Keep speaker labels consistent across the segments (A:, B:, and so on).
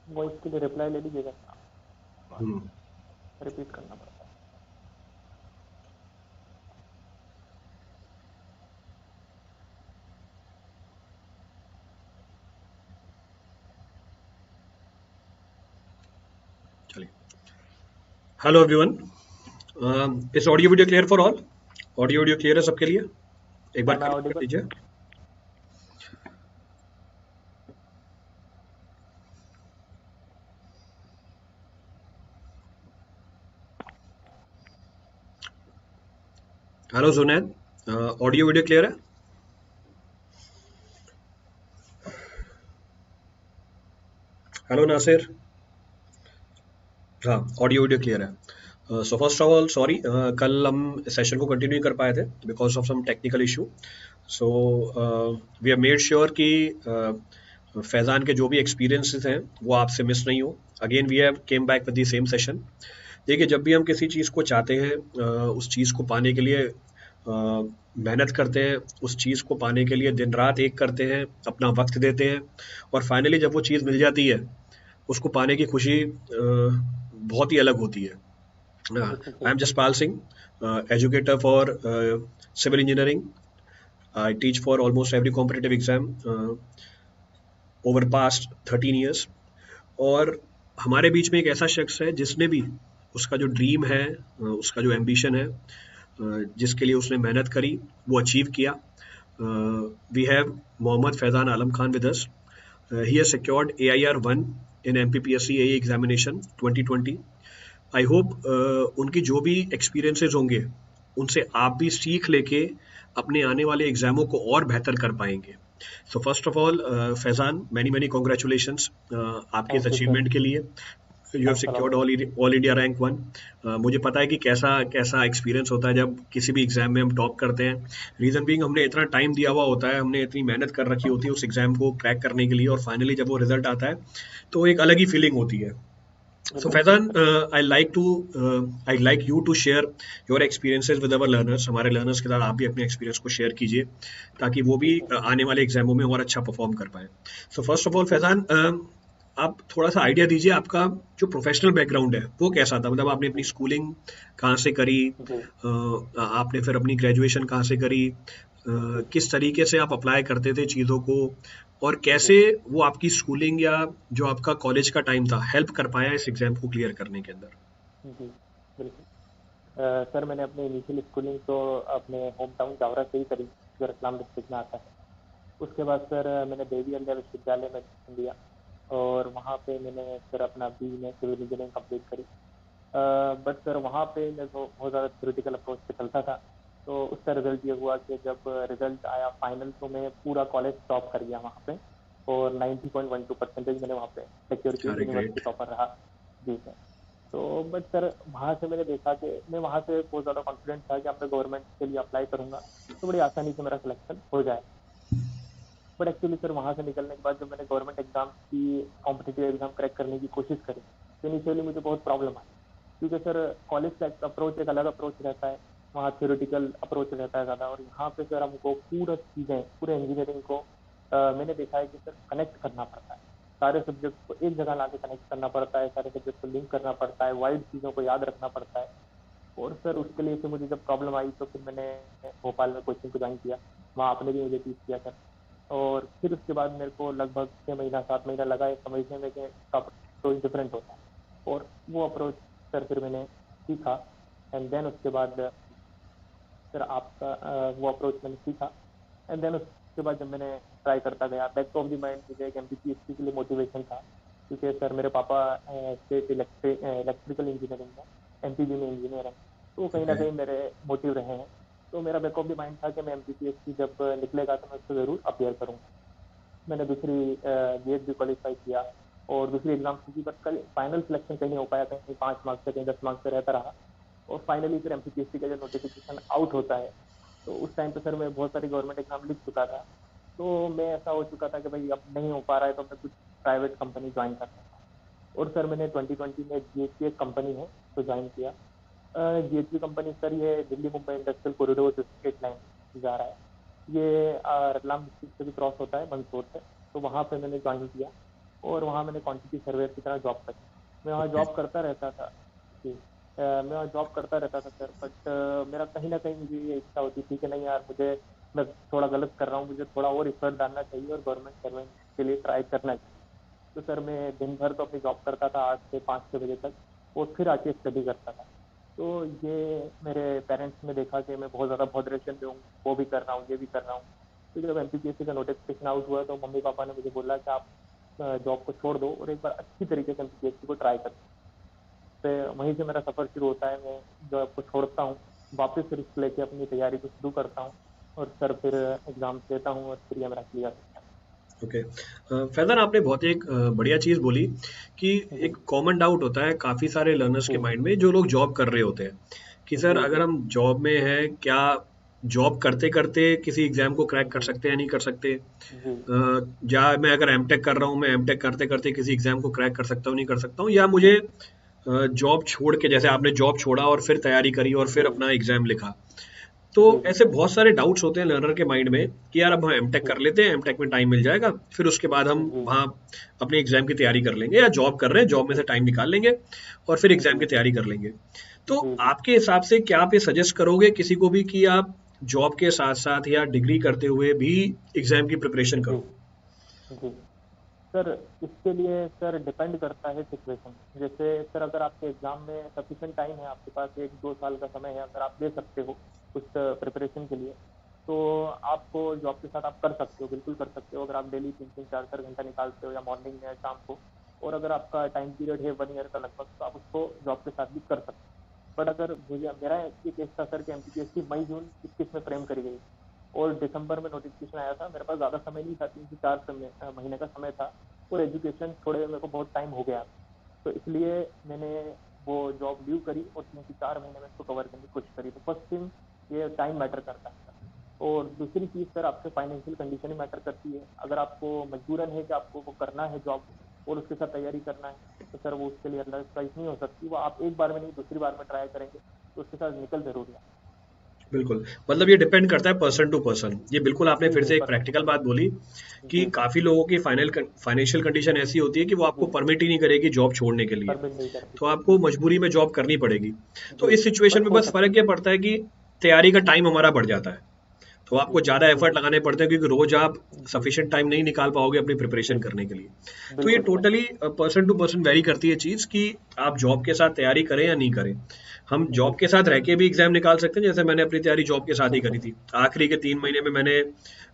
A: Voice के लिए reply ले लीजिएगा,
B: हम्म,
A: रिपीट करना पड़ता है।
B: चलिए। Hello everyone, is audio video clear for all? Audio video clear है सबके लिए? एक बार
A: एम आई
B: कमेंट कर
A: ऑडिबल?
B: दीजिए। Hello Junaid, audio video clear है? हेलो नासिर। हाँ, ऑडियो वीडियो क्लियर है। So first of all sorry, कल हम सेशन को कंटिन्यू कर पाए थे because of some technical issue. So we have made sure कि फैज़ान के जो भी एक्सपीरियंसेस हैं वो आपसे मिस नहीं हो। Again we have came back with the same session. देखिए, जब भी हम किसी चीज़ को चाहते हैं, उस चीज़ को पाने के लिए मेहनत करते हैं, उस चीज़ को पाने के लिए दिन रात एक करते हैं, अपना वक्त देते हैं, और फाइनली जब वो चीज़ मिल जाती है, उसको पाने की खुशी बहुत ही अलग होती है।
A: बिल्कुल
B: आई
A: सही।
B: Am Jaspal Singh, educator for civil engineering. I teach for almost every competitive exam over past 13 years. और हमारे बीच में एक ऐसा शख्स है जिसने भी उसका जो ड्रीम है, उसका जो एम्बिशन है, जिसके लिए उसने मेहनत करी, वो अचीव किया। We have Mohammad Faizan Alam Khan with us. He has secured AIR 1 in MPPSC AE examination 2020. I hope उनकी जो भी एक्सपीरियंसेस होंगे, उनसे आप भी सीख लेके अपने आने वाले एग्जामों को और बेहतर कर पाएंगे। सो first of all Faizan, many many congratulations आपके इस
A: थैंक यू सर।
B: अचीवमेंट के लिए। You have
A: thanks a
B: secured
A: lot.
B: All India rank 1। मुझे पता है कि कैसा कैसा एक्सपीरियंस होता है जब किसी भी एग्जाम में हम टॉप करते हैं। रीज़न बीइंग, हमने इतना टाइम दिया हुआ होता है, हमने इतनी मेहनत कर रखी होती है उस एग्जाम को क्रैक करने के लिए, और फाइनली जब वो रिजल्ट आता है तो एक अलग ही फीलिंग होती है। So
A: बिल्कुल सही
B: Faizan,
A: sir.
B: I'd like you to share your experiences with our learners. हमारे learners के साथ आप भी अपने experience को share कीजिए ताकि वो भी
A: ठीक है।
B: आने वाले एग्जामों में और अच्छा परफॉर्म कर पाए। So first of all
A: बिल्कुल।
B: फैजान, आप थोड़ा सा आइडिया दीजिए, आपका जो प्रोफेशनल बैकग्राउंड है वो कैसा था? मतलब आपने अपनी
A: जी।
B: स्कूलिंग कहाँ से करी,
A: जी।
B: आपने फिर अपनी ग्रेजुएशन कहाँ से करी,
A: जी।
B: किस तरीके से आप अप्लाई करते थे चीज़ों को, और
A: जी।
B: कैसे वो आपकी स्कूलिंग या जो आपका कॉलेज का टाइम था हेल्प कर पाया इस एग्जाम को क्लियर करने के अंदर?
A: जी। बिल्कुल। सर मैंने अपनी इनिशियल स्कूलिंग तो अपने होम टाउन जावरा से ही करी, जो रतलाम डिस्ट्रिक्ट में आता है। उसके बाद सर मैंने देवी अल्लाह विश्वविद्यालय में एडमिशन लिया, और वहाँ पे मैंने सर अपना बी में सिविल इंजीनियरिंग कंप्लीट करी। बट सर वहाँ पे मैं बहुत ज़्यादा थ्योरेटिकल अप्रोच पे चलता था। तो उसका रिजल्ट ये हुआ कि जब रिजल्ट आया फाइनल, तो मैं पूरा कॉलेज टॉप कर गया वहाँ पे, और 90.12% मैंने वहाँ पे सिक्योर किया,
B: अरे
A: यूनिवर्सिटी
B: ग्रेट।
A: टॉपर रहा। जी सर। तो बट सर वहाँ से मैंने देखा कि मैं वहाँ से बहुत ज़्यादा कॉन्फिडेंट था कि अब मैं गवर्नमेंट के लिए अप्लाई करूँगा तो बड़ी आसानी से मेरा सिलेक्शन हो जाए। बट एक्चुअली सर वहाँ से निकलने के बाद जब मैंने गवर्नमेंट एग्जाम की कॉम्पिटिटिव एग्जाम क्रैक करने की कोशिश करी, तो इनिशियली मुझे बहुत प्रॉब्लम आई, क्योंकि सर कॉलेज का अप्रोच एक अलग अप्रोच रहता है, वहाँ थ्योरेटिकल अप्रोच रहता है ज़्यादा, और यहाँ पे सर हमको पूरा चीज़ें पूरे इंजीनियरिंग को मैंने देखा है कि सर कनेक्ट करना पड़ता है। सारे सब्जेक्ट को एक जगह ला के कनेक्ट करना पड़ता है, सारे सब्जेक्ट को लिंक करना पड़ता है, वाइड चीज़ों को याद रखना पड़ता है। और सर उसके लिए फिर मुझे जब प्रॉब्लम आई तो फिर मैंने भोपाल में कोचिंग को ज्वाइन किया। वहाँ आपने भी मुझे टीच किया सर। और फिर उसके बाद मेरे को लगभग 6 महीना 7 महीना लगा ये समझने में कि इसका अप्रोच डिफरेंट होता है, और वो अप्रोच सर फिर मैंने सीखा। एंड देन उसके बाद फिर आपका वो अप्रोच मैंने सीखा। एंड देन उसके बाद जब मैंने ट्राई करता गया, बैक ऑफ द माइंड मुझे एक एमपीपीएससी के लिए मोटिवेशन था, क्योंकि सर मेरे पापा स्टेट इलेक्ट्रिकल इंजीनियरिंग में एमपीबी में इंजीनियर हैं, तो कहीं ना
B: ओके।
A: कहीं मेरे मोटिव रहे हैं। तो मेरा बैक ऑफ द माइंड था कि मैं एमपीपीएससी जब निकलेगा तो मैं उसको जरूर अपियर करूंगा। मैंने दूसरी गेट भी क्वालिफाई किया, और दूसरी एग्जाम की, बट कल फाइनल सिलेक्शन कहीं नहीं हो पाया, कहीं 5 मार्क्स से कहीं 10 मार्क्स से रहता रहा। और फाइनली फिर एमपीपीएससी का जब नोटिफिकेशन आउट होता है, तो उस टाइम पे सर मैं बहुत सारी गवर्नमेंट एग्जाम लिख चुका था। तो मैं ऐसा हो चुका था कि भाई अब नहीं हो पा रहा है, तो मैं कुछ प्राइवेट कंपनी ज्वाइन कर सकता हूँ। और सर मैंने 2020 में जीएचपी एक कंपनी है तो ज्वाइन किया। जीएचपी कंपनी सर ये दिल्ली मुंबई इंडस्ट्रियल कॉरिडोर जो स्ट्रेट लाइन जा रहा है, ये रतलाम डिस्ट्रिक्ट से भी क्रॉस होता है मंदसौर से, तो वहाँ पे मैंने ज्वाइन किया। और वहाँ मैंने क्वांटिटी सर्वेयर की तरह जॉब करी। मैं वहाँ जॉब करता रहता था जी। मैं वहाँ जॉब करता रहता था सर, बट मेरा कहीं ना कहीं मुझे ये इच्छा होती थी कि नहीं यार, मैं थोड़ा गलत कर रहा हूँ, मुझे थोड़ा और एफर्ट डालना चाहिए और गवर्नमेंट सर्वेंट के लिए ट्राई करना चाहिए। तो सर मैं दिन भर तो अपनी जॉब करता था 8 से 5 6 बजे तक, और फिर आके स्टडी करता था। तो ये मेरे पेरेंट्स ने देखा कि मैं बहुत ज़्यादा मॉडरेशन में हूँ, वो भी कर रहा हूँ, ये भी कर रहा हूँ। तो जब एमपीपीएससी का नोटिफिकेशन आउट हुआ तो मम्मी पापा ने मुझे बोला कि आप जॉब को छोड़ दो और एक बार अच्छी तरीके से एमपीपीएससी को ट्राई कर। तो वहीं से मेरा सफ़र शुरू होता है। मैं जॉब को छोड़ता हूँ, वापस रिस्क लेके अपनी तैयारी को शुरू करता हूँ, और सर फिर एग्ज़ाम देता हूँ और फिर ये मेरा क्लियर होता
B: ओके। फैज़ान, आपने बहुत एक बढ़िया चीज़ बोली कि
A: है।
B: एक
A: जी
B: कॉमन डाउट होता है काफ़ी सारे लर्नर्स के
A: जी
B: माइंड में जो लोग जॉब कर रहे होते हैं कि सर
A: जी
B: अगर
A: जी
B: हम जॉब में हैं, क्या जॉब करते करते किसी एग्जाम को क्रैक कर
A: जी
B: सकते हैं, नहीं कर सकते?
A: जी
B: या मैं अगर एमटेक कर रहा हूँ, मैं एमटेक करते करते किसी एग्जाम को क्रैक कर सकता हूँ, नहीं कर सकता हूँ? या मुझे जॉब छोड़ के, जैसे आपने जॉब छोड़ा और फिर तैयारी करी और फिर
A: जी
B: अपना एग्जाम लिखा, तो
A: जी जी
B: ऐसे बहुत सारे डाउट्स होते हैं लर्नर के माइंड में कि यार अब हम एमटेक
A: जी
B: कर लेते हैं, एमटेक में टाइम मिल जाएगा, फिर उसके बाद हम
A: जी
B: वहाँ अपने एग्जाम की तैयारी कर लेंगे, या जॉब कर रहे हैं, जॉब में से टाइम निकाल लेंगे और फिर एग्जाम
A: जी
B: की तैयारी कर लेंगे। तो
A: जी जी
B: आपके हिसाब से क्या आप ये सजेस्ट करोगे किसी को भी कि आप जॉब के साथ साथ या डिग्री करते हुए भी एग्जाम की प्रिपरेशन
A: जी
B: करो?
A: जी सर, इसके लिए सर डिपेंड करता है सिचुएशन। जैसे सर अगर आपके एग्जाम में सफिशिएंट टाइम है, आपके पास 1 2 साल का समय है, अगर आप दे सकते हो उस प्रिपरेशन के लिए, तो आपको जॉब के साथ आप कर सकते हो, बिल्कुल कर सकते हो। अगर आप डेली 3 3 4 4 घंटा निकालते हो, या मॉर्निंग में या शाम को, और अगर आपका टाइम पीरियड है 1 ईयर का लगभग, तो आप उसको जॉब के साथ भी कर सकते हो। बट अगर मुझे, मेरा ये केस था सर कि एमपीपीएससी मई जून 21 में फ्रेम करी गई, और दिसंबर में नोटिफिकेशन आया था। मेरे पास ज़्यादा समय नहीं था, 3 से 4 महीने का समय था, और एजुकेशन छोड़े हुए मेरे को बहुत टाइम हो गया। तो इसलिए मैंने वो जॉब लीव करी और 3 से 4 महीने में इसको कवर करने की कोशिश करी। तो फर्स्ट थिंग, ये टाइम मैटर करता है। और दूसरी चीज़ सर, आपके फाइनेंशियल कंडीशन ही मैटर करती है। अगर आपको मजबूरन है कि आपको वो करना है जॉब, और उसके साथ तैयारी करना है, तो सर वो उसके लिए अलग चॉइस नहीं हो सकती। वो आप एक बार में नहीं, दूसरी बार में ट्राई करेंगे, तो उसके साथ निकल जरूर है।
B: बिल्कुल, मतलब ये डिपेंड करता है पर्सन टू पर्सन। ये बिल्कुल आपने
A: जी
B: फिर
A: जी,
B: से एक
A: पर्सन टू
B: प्रैक्टिकल बात
A: पर्सन।
B: बोली कि
A: जी
B: काफ़ी लोगों की फाइनेंशियल कंडीशन ऐसी होती है कि वो आपको
A: जी,
B: परमिट ही नहीं करेगी जॉब छोड़ने के लिए।
A: परमिट नहीं करती
B: तो
A: सर।
B: आपको
A: जी
B: मजबूरी में जॉब करनी पड़ेगी। तो
A: जी,
B: इस सिचुएशन
A: बट
B: में
A: हो
B: बस
A: सकती
B: फ़र्क ये
A: है।
B: पड़ता है कि तैयारी का टाइम हमारा बढ़ जाता है। तो
A: जी
B: आपको ज़्यादा
A: जी
B: एफर्ट लगाने पड़ते हैं क्योंकि रोज़ आप
A: जी
B: सफिशिएंट टाइम नहीं निकाल पाओगे अपनी
A: जी,
B: प्रिपरेशन करने के लिए। तो ये
A: बिल्कुल sir.
B: Totally person to person vary करती है चीज़ कि आप जॉब के साथ तैयारी करें या नहीं करें। हम
A: जी
B: जॉब के साथ रह के भी एग्जाम निकाल सकते हैं, जैसे मैंने अपनी तैयारी जॉब के साथ ही करी
A: बिल्कुल।
B: थी। आखिरी के 3 महीने में मैंने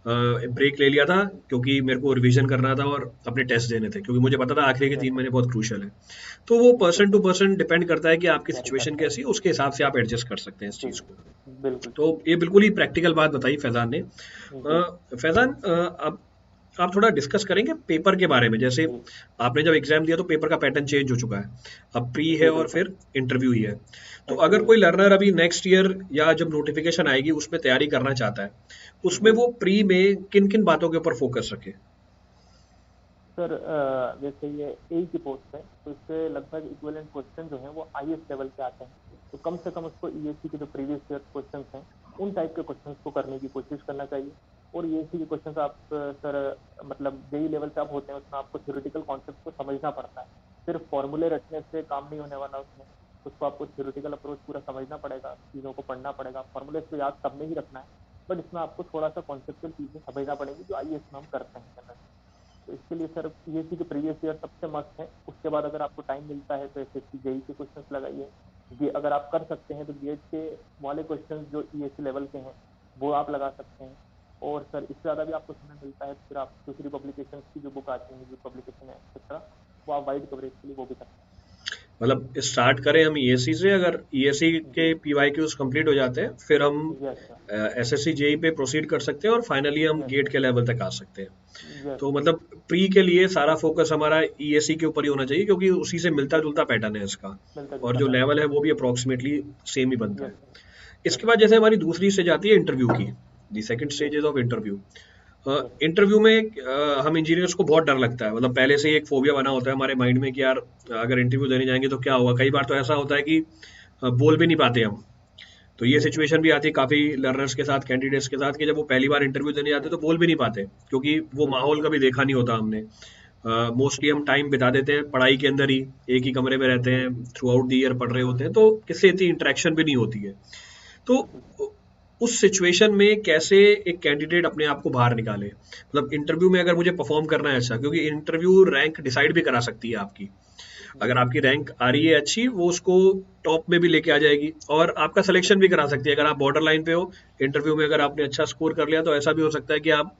B: ब्रेक ले लिया था क्योंकि मेरे को रिवीजन करना था और अपने टेस्ट देने थे, क्योंकि मुझे पता था आखिरी के तीन
A: यस,
B: महीने बहुत क्रूशियल है। तो वो
A: बिल्कुल
B: person to
A: sir.
B: Person depend करता है कि आपकी
A: कैरी
B: सिचुएशन
A: करता है।
B: कैसी है, उसके हिसाब से आप एडजस्ट कर सकते हैं इस
A: जी,
B: चीज़ को।
A: बिल्कुल
B: तो
A: सर।
B: ये बिल्कुल ही प्रैक्टिकल बात बताई फैज़ान ने।
A: जी
B: फैज़ान, आप थोड़ा डिस्कस करेंगे पेपर के बारे में। जैसे
A: जी
B: आपने जब एग्जाम दिया तो पेपर का पैटर्न चेंज हो चुका है, अब प्री है
A: जी,
B: और
A: बिल्कुल।
B: फिर इंटरव्यू ही है। तो अगर
A: इंटरव्यू
B: कोई
A: है।
B: लर्नर अभी नेक्स्ट ईयर या जब नोटिफिकेशन आएगी उसमें तैयारी करना चाहता है, उसमें
A: जी
B: वो प्री में किन किन बातों के ऊपर फोकस रखे?
A: सर, जैसे ये ए की पोस्ट है, तो इससे लगभग इक्विवेलेंट क्वेश्चन जो हैं वो आईएएस लेवल के आते हैं। तो कम से कम उसको ईएससी के जो प्रीवियस ईयर क्वेश्चंस हैं, उन टाइप के क्वेश्चंस को करने की कोशिश करना चाहिए। और ईएससी के क्वेश्चंस आप सर, मतलब जेई लेवल पे आप होते हैं, उसमें आपको थ्योरेटिकल कॉन्सेप्ट को समझना पड़ता है। सिर्फ फॉर्मूले रटने से काम नहीं होने वाला उसमें। उसको आपको थ्योरेटिकल अप्रोच पूरा समझना पड़ेगा, चीज़ों को पढ़ना पड़ेगा। फॉर्मूले तो याद सबने ही रखना है, बट इसमें आपको थोड़ा सा कॉन्सेप्चुअल चीज़ें समझना पड़ेगी, जो आईएएस में हम करते हैं जनरली। तो इसके लिए सर पीएससी के प्रीवियस ईयर सबसे मस्त है। उसके बाद अगर आपको टाइम मिलता है तो एसएससी जेई के क्वेश्चंस लगाइए। ये अगर आप कर सकते हैं तो गेट के वाले क्वेश्चंस जो ईएससी लेवल के हैं, वो आप लगा सकते हैं। और सर इससे ज़्यादा भी आपको समय मिलता है तो फिर आप दूसरी पब्लिकेशन की जो बुक आती हैं, जो पब्लिकेशन है एक्सेट्रा, वो आप वाइड कवरेज के लिए वो भी कर सकते
B: मतलब स्टार्ट करें हम ईएससी से, अगर ईएससी
A: हैं।
B: के
A: जी,
B: पीवाईक्यूज कंप्लीट हो जाते हैं फिर हम
A: यस सर।
B: एसएससी जेई पे प्रोसीड कर सकते हैं और फाइनली हम
A: यस
B: गेट
A: सर।
B: के लेवल तक आ सकते हैं।
A: यस
B: तो
A: सर।
B: मतलब प्री के लिए सारा फोकस हमारा ईएससी के ऊपर ही होना चाहिए क्योंकि उसी से मिलता
A: यस
B: जुलता
A: सर,
B: पैटर्न है इसका,
A: मिलता
B: और
A: जुलता
B: जो
A: पैटर्न
B: लेवल
A: है।
B: है वो भी अप्रोक्सीमेटली सेम ही बनता
A: यस
B: है।
A: सर।
B: इसके
A: यस
B: बाद जैसे हमारी दूसरी स्टेज आती है इंटरव्यू की, the second
A: sir.
B: Stage
A: yes
B: is of interview.
A: Yes
B: interview में हम इंजीनियर्स को बहुत डर लगता है, मतलब पहले से ही एक फोबिया बना होता है हमारे माइंड में कि यार अगर इंटरव्यू देने जाएंगे तो क्या होगा। कई बार तो ऐसा होता है कि बोल भी नहीं पाते हम। तो ये
A: जी सर।
B: सिचुएशन भी आती है काफ़ी लर्नर्स के साथ, कैंडिडेट्स के साथ, कि जब वो पहली बार इंटरव्यू देने जाते
A: जी,
B: हैं तो बोल भी नहीं पाते क्योंकि वो
A: बिल्कुल
B: माहौल
A: सर।
B: कभी देखा नहीं होता हमने। मोस्टली हम टाइम बिता देते हैं पढ़ाई के अंदर ही, एक ही कमरे में रहते हैं, थ्रू आउट द ईयर पढ़ रहे होते हैं, तो किससे इतनी इंटरेक्शन भी नहीं होती है। तो उस सिचुएशन में कैसे एक कैंडिडेट अपने आप को बाहर निकाले, मतलब इंटरव्यू में अगर मुझे परफॉर्म करना है अच्छा, क्योंकि इंटरव्यू रैंक डिसाइड भी करा सकती है आपकी। अगर आपकी रैंक आ रही है अच्छी, वो उसको टॉप में भी लेके आ जाएगी, और आपका सिलेक्शन भी करा सकती है। अगर आप बॉर्डर लाइन पे हो इंटरव्यू में, अगर आपने अच्छा स्कोर कर लिया, तो ऐसा भी हो सकता है कि आप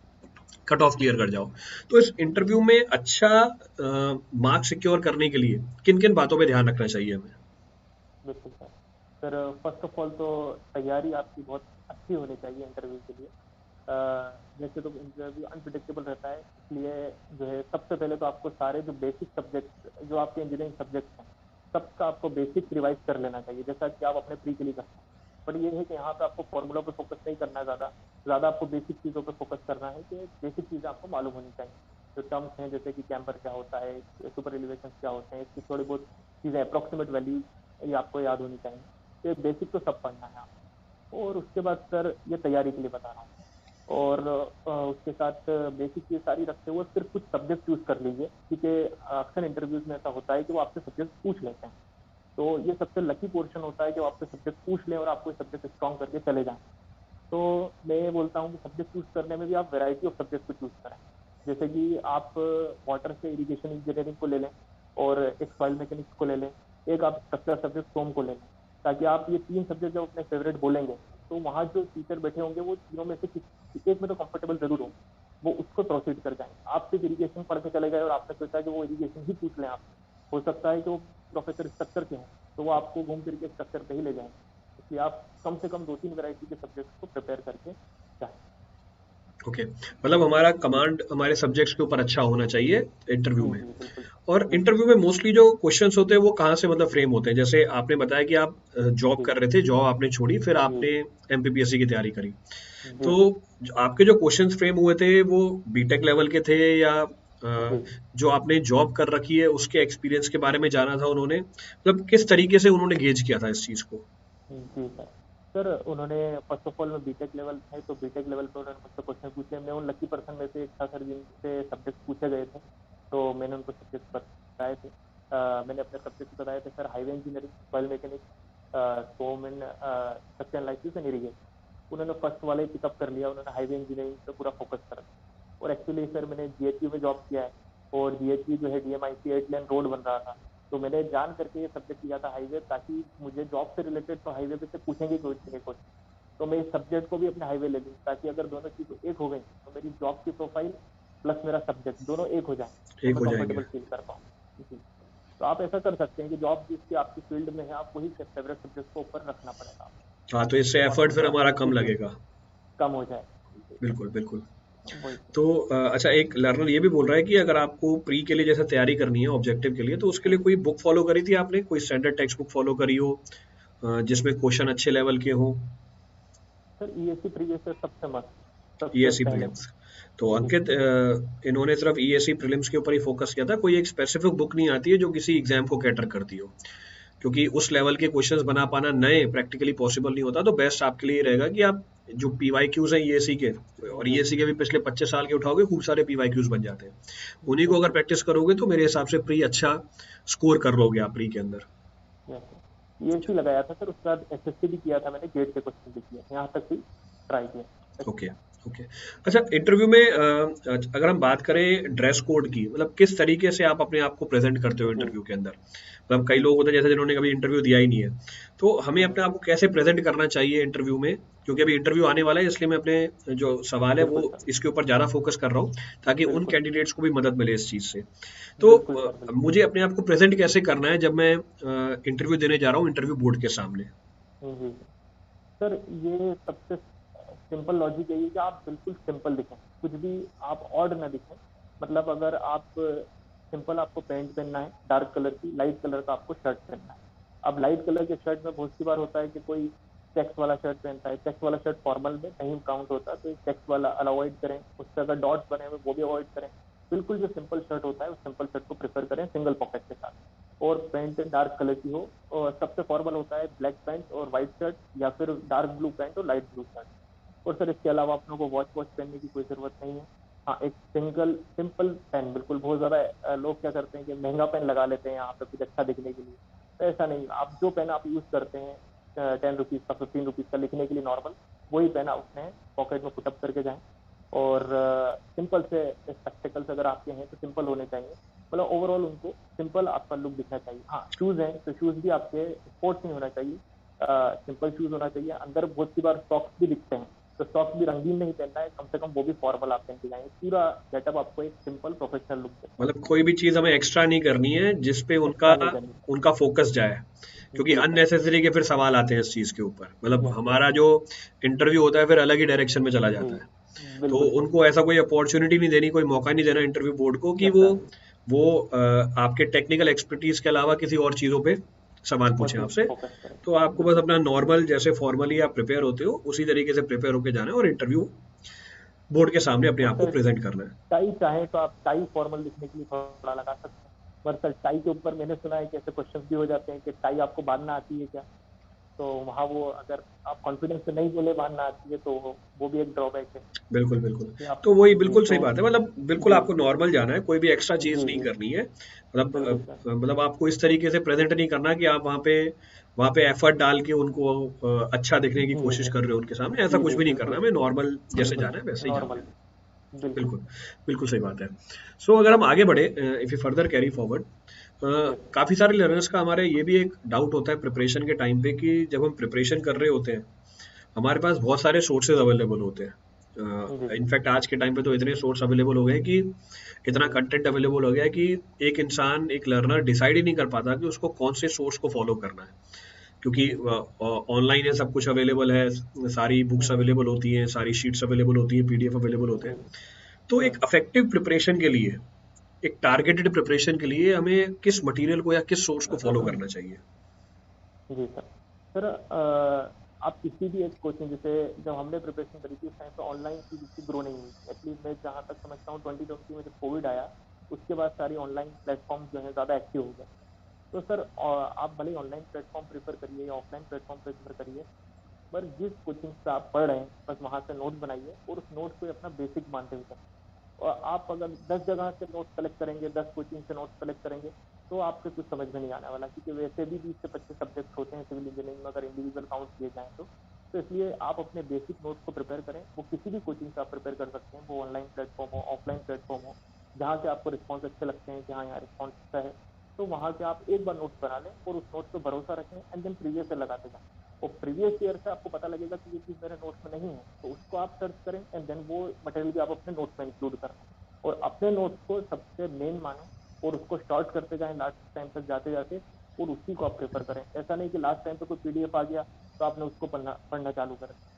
B: कट ऑफ क्लियर कर जाओ। तो इस इंटरव्यू में अच्छा मार्क्स सिक्योर करने के लिए किन किन बातों पे ध्यान रखना चाहिए हमें?
A: बिल्कुल sir. Sir first of all तो तैयारी आपकी बहुत अच्छी होनी चाहिए इंटरव्यू के लिए। जैसे तो इंटरव्यू अनप्रिडिक्टेबल रहता है, इसलिए जो है सबसे पहले तो आपको सारे जो बेसिक सब्जेक्ट जो आपके इंजीनियरिंग सब्जेक्ट्स हैं, सबका आपको बेसिक रिवाइज कर लेना चाहिए, जैसा कि आप अपने प्री के लिए करते हैं। बट ये है कि यहाँ पे आपको फॉर्मूला पे फोकस नहीं करना है, ज़्यादा ज़्यादा आपको बेसिक चीज़ों पे फोकस करना है कि बेसिक चीज़ें आपको मालूम होनी चाहिए। जो टर्म्स हैं, जैसे कि कैम्बर क्या होता है, सुपर एलिवेशन क्या होते हैं, इसकी थोड़ी बहुत चीज़ें अप्रोक्सीमेट वैल्यूज ये आपको याद होनी चाहिए। तो ये बेसिक तो सब पढ़ना है आपको। और उसके बाद सर ये तैयारी के लिए बता रहा हूँ। और उसके साथ बेसिक चीज सारी रखते हुए फिर कुछ सब्जेक्ट चूज कर लीजिए, क्योंकि अक्सर इंटरव्यूज में ऐसा होता है कि वो आपसे सब्जेक्ट पूछ लेते हैं। तो ये सबसे लकी पोर्शन होता है कि वो आपसे सब्जेक्ट पूछ लें और आपको सब्जेक्ट स्ट्रॉन्ग करके चले जाएं। तो मैं ये बोलता हूँ कि सब्जेक्ट चूज करने में भी आप वैरायटी ऑफ सब्जेक्ट को चूज करें। जैसे कि आप वाटर से इरिगेशन इंजीनियरिंग को ले लें, और एक सॉइल मैकेनिक्स को ले लें, एक आप स्ट्रक्चर सब्जेक्ट सोम को ले लें, ताकि आप ये तीन सब्जेक्ट जब अपने फेवरेट बोलेंगे, तो वहाँ जो टीचर बैठे होंगे वो तीनों में से किसी एक में तो कंफर्टेबल जरूर हो, वो उसको प्रोसीड कर जाएंगे। आप सिर्फ इरिगेशन पढ़ के चले गए और आपने सोचा कि वो इरिगेशन ही पूछ लें आपसे, हो सकता है कि वो प्रोफेसर स्ट्रक्चर के हों, तो वो आपको घूम फिर के स्ट्रक्चर पे ही ले जाएंगे। इसलिए आप कम से कम 2-3 वैरायटी के सब्जेक्ट को प्रिपेयर करके जाएं।
B: ओके, मतलब हमारा कमांड हमारे सब्जेक्ट्स के ऊपर अच्छा होना चाहिए इंटरव्यू
A: जी
B: में।
A: जी बिल्कुल।
B: और
A: बिल्कुल
B: इंटरव्यू में मोस्टली जो क्वेश्चंस होते हैं वो कहाँ से मतलब फ्रेम होते हैं? जैसे आपने बताया कि आप जॉब
A: जी
B: कर रहे थे, जॉब आपने छोड़ी, फिर
A: जी
B: आपने एमपीपीएससी की तैयारी करी।
A: जी
B: तो
A: सर।
B: आपके जो क्वेश्चंस फ्रेम हुए थे वो बीटेक लेवल के थे, या
A: जी
B: जो आपने जॉब कर रखी है उसके एक्सपीरियंस के बारे में जाना था उन्होंने, मतलब किस तरीके से उन्होंने गेज किया था इस चीज को?
A: जी सर। सर उन्होंने फर्स्ट ऑफ ऑल में बीटेक लेवल है, तो बीटेक लेवल पे उन्होंने मुझसे क्वेश्चन पूछे। मैं उन लकी पर्सन में से एक था सर जिनसे सब्जेक्ट पूछे गए थे, तो मैंने उनको सब्जेक्ट बताए थे। मैंने अपने सब्जेक्ट बताए थे sir, highway engineering, soil mechanics, storm and structure analysis and irrigation. उन्होंने फर्स्ट वाले पिकअप कर लिया, उन्होंने हाईवे इंजीनियरिंग पे पूरा फोकस कर दिया। और एक्चुअली सर मैंने जीएचयू में जॉब किया है, और जीएचयू जो है डीएमआईसी 8 लेन रोड बन रहा था, तो मैंने जान करके ये सब्जेक्ट लिया था हाईवे, ताकि मुझे जॉब से रिलेटेड तो हाईवे पे से पूछेंगे कोई ना कोई। तो मैं इस सब्जेक्ट को भी अपने हाईवे ले लूँ, ताकि अगर दोनों चीज़ें एक हो गई तो मेरी जॉब की प्रोफाइल प्लस मेरा सब्जेक्ट दोनों एक हो जाए, तो
B: एक
A: मैं
B: हो जाएंगे।
A: कंफर्टेबल फील कर पाऊँ जी। तो आप ऐसा कर सकते हैं कि जॉब जिसकी आपकी फील्ड में है, आप वही फेवरेट सब्जेक्ट को ऊपर रखना पड़ेगा आपको,
B: हाँ, तो इससे
A: तो आपको
B: एफर्ट फिर
A: थोड़ा
B: हमारा कम
A: इजी
B: लगेगा।
A: कम हो जाएगा।
B: बिल्कुल बिल्कुल।
A: वही।
B: तो अच्छा, एक लर्नर ये भी बोल रहा है कि अगर आपको प्री के लिए जैसे तैयारी करनी है ऑब्जेक्टिव के लिए, तो उसके लिए कोई बुक फॉलो करी थी आपने, कोई स्टैंडर्ड टेक्स्ट बुक फॉलो करी हो जिसमें क्वेश्चन अच्छे लेवल के हो?
A: सर ईएससी प्रीवियस ईयर सबसे मस्त, सबसे
B: ईएससी
A: पहले।
B: प्रीलिम्स, तो
A: जी
B: अंकित इन्होंने सिर्फ ईएससी प्रीलिम्स के ऊपर ही फोकस किया था, कोई एक स्पेसिफिक बुक नहीं आती है जो किसी एग्जाम को कैटर करती हो? क्योंकि उस लेवल के क्वेश्चंस बना पाना नए प्रैक्टिकली पॉसिबल नहीं होता, तो बेस्ट आपके लिए रहेगा कि आप जो पीवाई क्यूज हैं ईएससी के, और
A: जी
B: ईएससी के भी पिछले 25 साल के उठाओगे, खूब सारे पीवाई क्यूज बन जाते हैं। उन्हीं को अगर
A: बिल्कुल।
B: प्रैक्टिस करोगे तो मेरे हिसाब से प्री अच्छा स्कोर कर लोगे आप प्री के अंदर।
A: यस, ईएससी लगाया था सर, उसके बाद एसएससी भी किया था मैंने, गेट के क्वेश्चन भी किए, यहाँ तक भी ट्राई किया।
B: Okay okay. अच्छा, इंटरव्यू में अगर हम बात करें ड्रेस कोड की, मतलब किस तरीके से आप अपने आप को प्रेजेंट करते हो
A: जी
B: इंटरव्यू के अंदर? मतलब कई
A: जी
B: लोग होते हैं जैसे जिन्होंने कभी इंटरव्यू दिया ही नहीं है, तो हमें
A: हम्म,
B: अपने आप को कैसे प्रेजेंट करना चाहिए इंटरव्यू में? क्योंकि अभी इंटरव्यू आने वाला है, इसलिए मैं अपने जो सवाल है वो
A: बिल्कुल सर।
B: इसके ऊपर ज़्यादा फोकस कर रहा हूँ, ताकि उन
A: बिल्कुल
B: कैंडिडेट्स को भी मदद मिले इस चीज़ से। तो
A: बिल्कुल सर। बिल्कुल।
B: मुझे अपने आप को प्रेजेंट कैसे करना है जब मैं इंटरव्यू देने जा रहा हूँ इंटरव्यू बोर्ड के सामने?
A: जी सर, ये सबसे सिंपल लॉजिक यही है कि आप बिल्कुल सिंपल दिखें, कुछ भी आप ऑड ना दिखें। मतलब अगर आप सिंपल, आपको पैंट पहनना है डार्क कलर की, लाइट कलर का आपको शर्ट पहनना है। अब लाइट कलर के शर्ट में बहुत सी बार होता है कि कोई चेक्स वाला शर्ट पहनता है, चेक्स वाला शर्ट फॉर्मल में नहीं काउंट होता, तो चेक्स वाला अवॉइड करें, उससे अगर डॉट्स बने हुए वो भी अवॉइड करें। बिल्कुल जो सिंपल शर्ट होता है उस सिंपल शर्ट को प्रेफर करें सिंगल पॉकेट के साथ, और पैंट डार्क कलर की हो। और सबसे फॉर्मल होता है ब्लैक पैंट और व्हाइट शर्ट, या फिर डार्क ब्लू पैंट और लाइट ब्लू शर्ट। और सर इसके अलावा आप लोगों को वॉच वॉच पहनने की कोई ज़रूरत नहीं है। हाँ, एक सिंगल सिंपल पेन, बिल्कुल बहुत ज़्यादा लोग क्या करते हैं कि महँगा पेन लगा लेते हैं यहाँ पे कुछ अच्छा दिखने के लिए। तो ऐसा नहीं, आप जो पेन आप यूज़ करते हैं ₹10 का, ₹15 का लिखने के लिए नॉर्मल, वही पेन आप अपने पॉकेट में पुट अप करके जाएँ। और सिंपल से स्पेक्टेकल्स अगर आपके हैं तो सिंपल होने चाहिए। मतलब ओवरऑल उनको सिंपल आपका लुक दिखना चाहिए। हाँ, शूज़ हैं तो शूज़ भी आपके स्पोर्ट्स नहीं होना चाहिए। सिंपल शूज़ होना चाहिए। अंदर बहुत सी बार सॉक्स भी दिखते हैं, तो सॉक्स भी रंगीन नहीं पहनना है, कम से कम वो भी फॉर्मल आप पहन के जाएँगे। पूरा गेटअप आपको एक सिंपल प्रोफेशनल लुक देता है।
B: मतलब कोई भी चीज़ हमें एक्स्ट्रा नहीं करनी है जिस पे उनका
A: एक्स्ट्रा नहीं करनी है।
B: उनका फोकस जाए, क्योंकि
A: जी सर।
B: अननेसेसरी के फिर सवाल आते हैं इस चीज़ के ऊपर। मतलब
A: यस, यस।
B: हमारा जो इंटरव्यू होता है फिर अलग ही डायरेक्शन में चला
A: जी,
B: जाता है। तो
A: बिल्कुल सर।
B: उनको ऐसा कोई अपॉर्चुनिटी नहीं देनी, कोई मौका नहीं देना इंटरव्यू बोर्ड को कि
A: यस
B: वो
A: सर।
B: वो आपके टेक्निकल एक्सपर्टीज के अलावा किसी और चीज़ों पे सवाल
A: वो
B: पूछें
A: चीज़
B: आपसे।
A: फोकस करें।
B: तो आपको बस
A: बिल्कुल
B: अपना
A: सर।
B: नॉर्मल जैसे फॉर्मली आप प्रिपेयर होते हो उसी तरीके से प्रिपेयर होके जाना है और इंटरव्यू बोर्ड के सामने अपने
A: और
B: आप को
A: सर
B: प्रेजेंट करना है।
A: टाई चाहें तो आप टाई फॉर्मल दिखने के लिए थोड़ा लगा सकते हैं। पर सर टाई के ऊपर मैंने सुना है कि ऐसे क्वेश्चंस भी हो जाते हैं कि टाई आपको बाँधना आती है क्या? तो वहाँ वो अगर आप कॉन्फिडेंस से नहीं बोले बाँधना आती है तो वो भी एक ड्रॉबैक है
B: बिल्कुल, बिल्कुल।
A: कि आप।
B: तो वही
A: जी,
B: बिल्कुल सही
A: तो
B: बात है, मतलब बिल्कुल
A: जी,
B: आपको नॉर्मल जाना है, कोई भी एक्स्ट्रा चीज़
A: जी,
B: नहीं
A: जी,
B: करनी है। मतलब
A: बिल्कुल सर।
B: मतलब आपको इस तरीके से प्रेज़ेंट नहीं करना कि आप वहाँ पे एफर्ट डाल के उनको अच्छा दिखने की
A: जी,
B: कोशिश
A: जी,
B: कर रहे हो उनके सामने, ऐसा
A: जी,
B: कुछ
A: जी,
B: भी नहीं करना,
A: बिल्कुल,
B: हमें नॉर्मल जैसे
A: बिल्कुल,
B: जाना है वैसे ही जाना
A: नॉर्मल,
B: है।
A: बिल्कुल।
B: बिल्कुल, बिल्कुल सही बात है। सो अगर हम आगे बढ़े, if you further carry forward,
A: yes,
B: काफ़ी सारे लर्नर्स का हमारे ये भी एक डाउट होता है प्रिपरेशन के टाइम पे कि जब हम प्रिपरेशन कर रहे होते हैं, हमारे पास बहुत सारे सोर्सेज अवेलेबल होते हैं।
A: जी सर।
B: इनफैक्ट आज के टाइम पे तो इतने सोर्स अवेलेबल हो गए हैं कि इतना
A: जी,
B: कंटेंट अवेलेबल हो गया है कि एक इंसान, एक लर्नर डिसाइड ही नहीं कर पाता कि उसको कौन से सोर्स को फॉलो करना है, क्योंकि ऑनलाइन है, सब कुछ अवेलेबल है, सारी बुक्स
A: जी,
B: अवेलेबल होती हैं, सारी शीट्स अवेलेबल होती हैं, पीडीएफ अवेलेबल होते
A: जी,
B: हैं। तो
A: हुँ,
B: एक अफेक्टिव प्रिपरेशन के लिए, एक टारगेटेड प्रिपरेशन के लिए हमें किस मटेरियल को या किस सोर्स को फॉलो करना चाहिए?
A: जी सर। सर आप किसी भी एक कोचिंग, जैसे जब हमने प्रिपरेशन करी थी उस टाइम पे ऑनलाइन चीज़ इतनी ग्रो नहीं हुई थी। एटलीस्ट मैं जहाँ तक समझता हूँ 2020 में जब कोविड आया, उसके बाद सारी ऑनलाइन प्लेटफ़ॉर्म्स जो हैं ज़्यादा एक्टिव हो गए। तो सर आप भले ही ऑनलाइन प्लेटफ़ॉर्म प्रेफ़र करिए या ऑफ़लाइन प्लेटफ़ॉर्म प्रेफ़र करिए, पर जिस कोचिंग से आप पढ़ रहे हैं, बस वहाँ से नोट्स बनाइए और उस नोट्स को ही अपना बेसिक मानते हुए चलें। और आप अगर 10 जगह से नोट्स कलेक्ट करेंगे, 10 कोचिंग से नोट्स कलेक्ट करेंगे, तो आपके कुछ समझ में नहीं आने वाला, क्योंकि वैसे भी 20 से 25 सब्जेक्ट होते हैं सिविल इंजीनियरिंग में अगर इंडिविजुअल काउंट किए जाएँ तो। तो इसलिए आप अपने बेसिक नोट्स को प्रिपेयर करें, वो किसी भी कोचिंग से आप प्रिपेयर कर सकते हैं, वो ऑनलाइन प्लेटफ़ॉर्म हो, ऑफलाइन प्लेटफ़ॉर्म हो, जहाँ से आपको रिस्पॉन्स अच्छे लगते हैं कि हाँ, यहाँ रिस्पॉन्स अच्छा है, तो वहाँ से आप एक बार नोट्स बना लें और उस नोट्स पे भरोसा रखें एंड देन प्रीवियस ईयर लगाते जाएँ। और प्रीवियस ईयर से आपको पता लगेगा कि ये चीज़ मेरे नोट्स में नहीं है, तो उसको आप सर्च करें एंड देन वो मटेरियल भी आप अपने नोट्स में इंक्लूड करें। और अपने नोट्स को सबसे मेन माने और उसको शॉर्ट करते जाएं लास्ट टाइम तक जाते जाते, और उसी को आप प्रेफर करें। ऐसा नहीं कि लास्ट टाइम पे कोई पीडीएफ आ गया तो आपने उसको पढ़ना पढ़ना चालू कर दिया।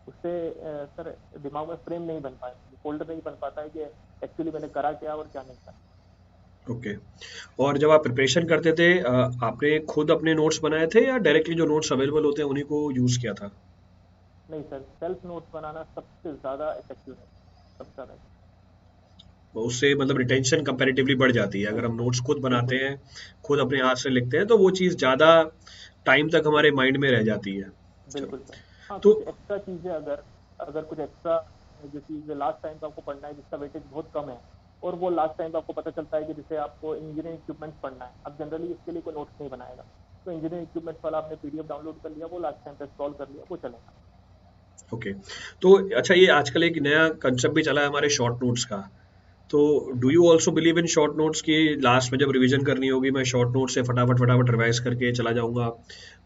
A: उससे सर दिमाग में फ्रेम नहीं बन पाता, फोल्डर नहीं बन पाता है कि एक्चुअली मैंने करा क्या और क्या नहीं करा।
B: ओके। और जब आप प्रिपरेशन करते थे, आपने खुद अपने नोट्स बनाए थे या डायरेक्टली जो नोट्स अवेलेबल होते हैं उन्हीं को यूज़ किया था?
A: नहीं सर, सेल्फ नोट्स बनाना सबसे ज़्यादा इफेक्टिव है, सबसे ज़्यादा।
B: तो उससे मतलब रिटेंशन कंपैरेटिवली बढ़ जाती है। अगर हम नोट्स खुद बनाते
A: बिल्कुल,
B: हैं, खुद अपने हाथ से लिखते हैं, तो वो चीज़ ज़्यादा टाइम तक हमारे माइंड में रह जाती है। चलो,
A: बिल्कुल सर। हाँ,
B: तो
A: कुछ एक्स्ट्रा चीज़ें अगर अगर कुछ एक्स्ट्रा जो चीज़ लास्ट टाइम पे आपको पढ़ना है जिसका वेटेज बहुत कम है, और वो लास्ट टाइम पे आपको पता चलता है कि जैसे आपको इंजीनियरिंग इक्विपमेंट्स पढ़ना है, अब जनरली इसके लिए कोई नोट्स नहीं बनाएगा, तो इंजीनियरिंग इक्विपमेंट्स वाला आपने पीडीएफ डाउनलोड कर लिया, वो लास्ट टाइम पे इंस्टॉल कर लिया, वो चलेगा।
B: ओके। तो अच्छा, ये आजकल एक नया कंसेप्ट भी चला है हमारे शॉर्ट नोट्स का। तो
A: yes
B: do
A: sir.
B: You also believe in short notes की लास्ट में जब रिवीजन करनी होगी मैं शॉर्ट नोट से फटाफट फटाफट रिवाइज करके चला जाऊंगा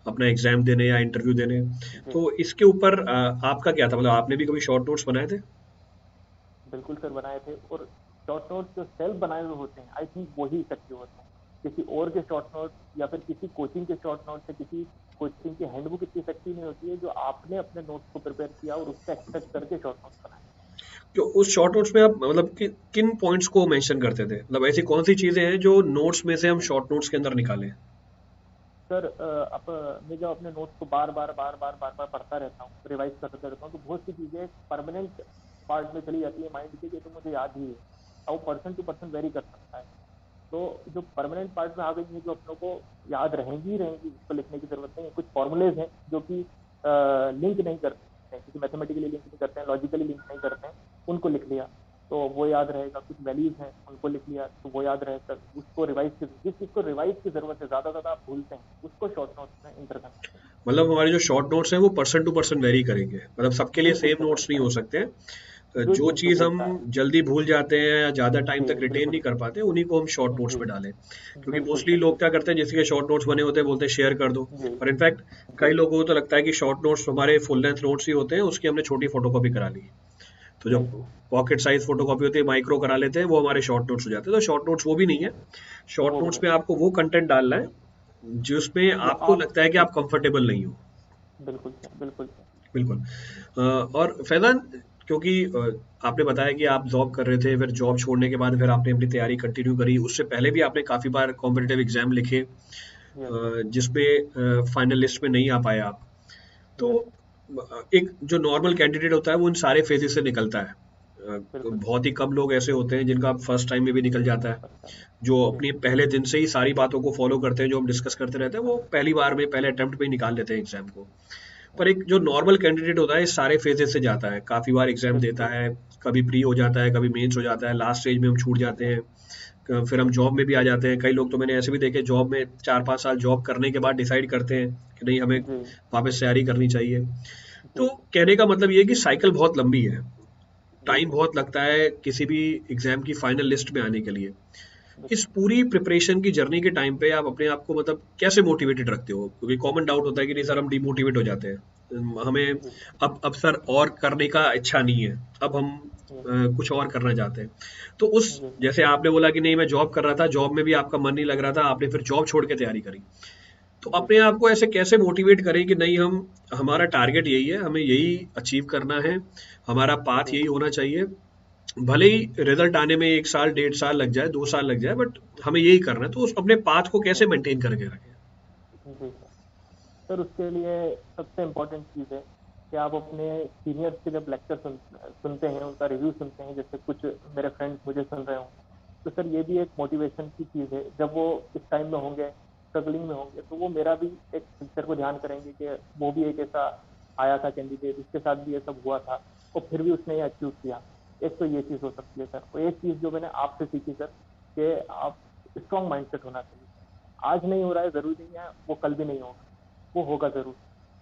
B: अपना एग्जाम देने या इंटरव्यू देने?
A: जी,
B: तो इसके ऊपर आपका क्या था, मतलब आपने भी कभी शॉर्ट नोट्स बनाए थे?
A: बिल्कुल सर बनाए थे। और शॉर्ट नोट्स जो सेल्फ बनाए हुए होते हैं, आई थिंक वही इफेक्टिव होते हैं। किसी और के शॉर्ट नोट या फिर किसी कोचिंग के शॉर्ट नोट से किसी कोचिंग की हैंडबुक इतनी इफेक्टिव नहीं होती है जो आपने अपने नोट्स को प्रिपेयर किया और उससे एक्सपेक्ट करके शॉर्ट नोट्स बनाए।
B: जो उस शॉर्ट नोट्स में आप मतलब किन पॉइंट्स को मेंशन करते थे, मतलब ऐसी कौन सी चीजें हैं जो नोट्स में से हम शॉर्ट नोट्स के अंदर निकालें?
A: सर अब मैं जब अपने नोट्स को बार बार पढ़ता रहता हूँ, रिवाइज करते रहता हूँ, तो बहुत सी चीज़ें परमानेंट पार्ट में चली जाती है माइंड के, कि तो मुझे याद ही है। और पर्सन टू पर्सन वेरी कर सकता है। तो जो परमानेंट पार्ट में आ गई है, जो अपनों को याद रहेंगी ही रहेंगी, उसको लिखने की जरूरत नहीं है। कुछ फॉर्मूलेज हैं जो कि लिंक नहीं करते हैं, किसी मैथमेटिकली लिंक नहीं करते हैं, लॉजिकली लिंक नहीं करते हैं, उनको लिख लिया। तो वो याद रहेगा। कुछ वैल्यूज हैं उनको लिख लिया तो वो याद रहेगा। उसको रिवाइज की, जिस चीज को रिवाइज की जरूरत है, ज्यादा ज्यादा आप भूलते हैं, उसको शॉर्ट नोट्स में इंटर करना चाहिए।
B: मतलब हमारे जो शॉर्ट नोट्स हैं वो पर्सन टू पर्सन वेरी करेंगे, मतलब सबके लिए
A: बिल्कुल
B: सेम
A: सर,
B: नोट्स नहीं हो सकते हैं।
A: जो
B: जो
A: जिसको
B: चीज़ हम
A: बोलता है।
B: जल्दी भूल जाते हैं या ज़्यादा टाइम
A: जी
B: तक रिटेन नहीं
A: बिल्कुल।
B: कर पाते, उन्हीं को हम शॉर्ट नोट्स
A: जी
B: में डालें। क्योंकि
A: बिल्कुल
B: मोस्टली
A: सर,
B: लोग क्या
A: बिल्कुल।
B: करते हैं, जिसके शॉर्ट नोट्स बने होते हैं बोलते हैं शेयर कर दो।
A: जी
B: और इनफैक्ट
A: जी
B: कई लोगों को तो लगता है कि शॉर्ट नोट्स हमारे फुल लेंथ नोट्स ही होते हैं, उसकी हमने छोटी फोटोकॉपी करा ली। तो जो
A: नहीं।
B: पॉकेट साइज फोटोकॉपी होती है माइक्रो करा लेते हैं, वो हमारे शॉर्ट नोट्स हो जाते हैं। तो शॉर्ट नोट्स वो भी नहीं है। शॉर्ट
A: वो भी
B: नोट्स
A: नहीं।
B: में आपको वो कंटेंट डालना है जिसमें
A: जो
B: आपको
A: आप,
B: लगता है कि
A: जी
B: आप कंफर्टेबल नहीं हो।
A: बिल्कुल सर, बिल्कुल सर।
B: बिल्कुल। और फैज़ान, क्योंकि आपने बताया कि आप जॉब कर रहे थे, फिर जॉब छोड़ने के बाद फिर आपने अपनी तैयारी कंटिन्यू करी। उससे पहले भी आपने काफ़ी बार कॉम्पिटिटिव एग्ज़ाम लिखे,
A: यस सर।
B: जिसमें फाइनल लिस्ट में नहीं आ पाए आप। तो
A: यस।
B: एक जो नॉर्मल कैंडिडेट होता है वो इन सारे फेजेस से निकलता है।
A: बिल्कुल सर।
B: बहुत ही कम लोग ऐसे होते हैं जिनका फर्स्ट टाइम में भी निकल जाता है,
A: फर्स्ट टाइम।
B: जो
A: जी।
B: अपनी पहले दिन से ही सारी बातों को फॉलो करते हैं, जो हम डिस्कस करते रहते हैं, वो पहली बार में पहले अटेम्प्ट में ही निकाल लेते हैं एग्जाम को। पर एक जो नॉर्मल कैंडिडेट होता है इस सारे फेजेस से जाता है, काफ़ी बार एग्जाम देता
A: बिल्कुल।
B: है, कभी प्री हो जाता है, कभी मेंस हो जाता है, लास्ट स्टेज में हम छूट जाते हैं, फिर हम जॉब में भी आ जाते हैं। कई लोग तो मैंने ऐसे भी देखे, जॉब में 4-5 साल जॉब करने के बाद डिसाइड करते हैं कि नहीं, हमें
A: जी
B: वापस तैयारी करनी चाहिए।
A: जी।
B: तो कहने का मतलब ये है कि साइकिल बहुत लंबी है, टाइम
A: बिल्कुल।
B: बहुत लगता है किसी भी एग्जाम की फाइनल लिस्ट में आने के लिए। इस
A: बिल्कुल।
B: पूरी प्रिपरेशन की जर्नी के टाइम पे आप अपने आप को मतलब कैसे मोटिवेटेड रखते हो? क्योंकि कॉमन डाउट होता है कि नहीं सर, हम डिमोटिवेट हो जाते हैं, हमें
A: जी।
B: अब सर और करने का इच्छा नहीं है, अब हम
A: जी
B: कुछ और करना चाहते हैं। तो उस,
A: जी।
B: जैसे आपने बोला कि नहीं मैं जॉब कर रहा था, जॉब में भी आपका मन नहीं लग रहा था, आपने फिर जॉब छोड़ के तैयारी करी। तो
A: जी
B: अपने आप को ऐसे कैसे मोटिवेट करें कि नहीं, हम, हमारा टारगेट यही है, हमें यही अचीव करना है, हमारा पाथ
A: जी।
B: यही होना चाहिए। भले ही रिजल्ट आने में 1 साल 1.5 साल लग जाए, 2 साल लग जाए, बट हमें यही करना है। तो उस अपने पाथ को
A: जी
B: कैसे मेंटेन करके रखें?
A: जी सर। सर उसके लिए सबसे इम्पोर्टेंट चीज़ है कि आप अपने सीनियर्स के जब लेक्चर सुनते हैं, उनका रिव्यू सुनते हैं, जैसे कुछ मेरे फ्रेंड्स मुझे सुन रहे होंगे, तो सर ये भी एक मोटिवेशन की चीज़ है। जब वो इस टाइम में होंगे, स्ट्रगलिंग में होंगे, तो वो मेरा भी एक पिक्चर को ध्यान करेंगे कि वो भी एक ऐसा आया था कैंडिडेट, उसके साथ भी ये सब हुआ था और फिर भी उसने ये अचीव किया। एक तो ये चीज़ हो सकती है सर। और एक चीज़ जो मैंने आपसे सीखी सर, कि आप स्ट्रॉन्ग माइंडसेट होना चाहिए। आज नहीं हो रहा है ज़रूरी नहीं है वो कल भी नहीं होगा, वो होगा ज़रूर।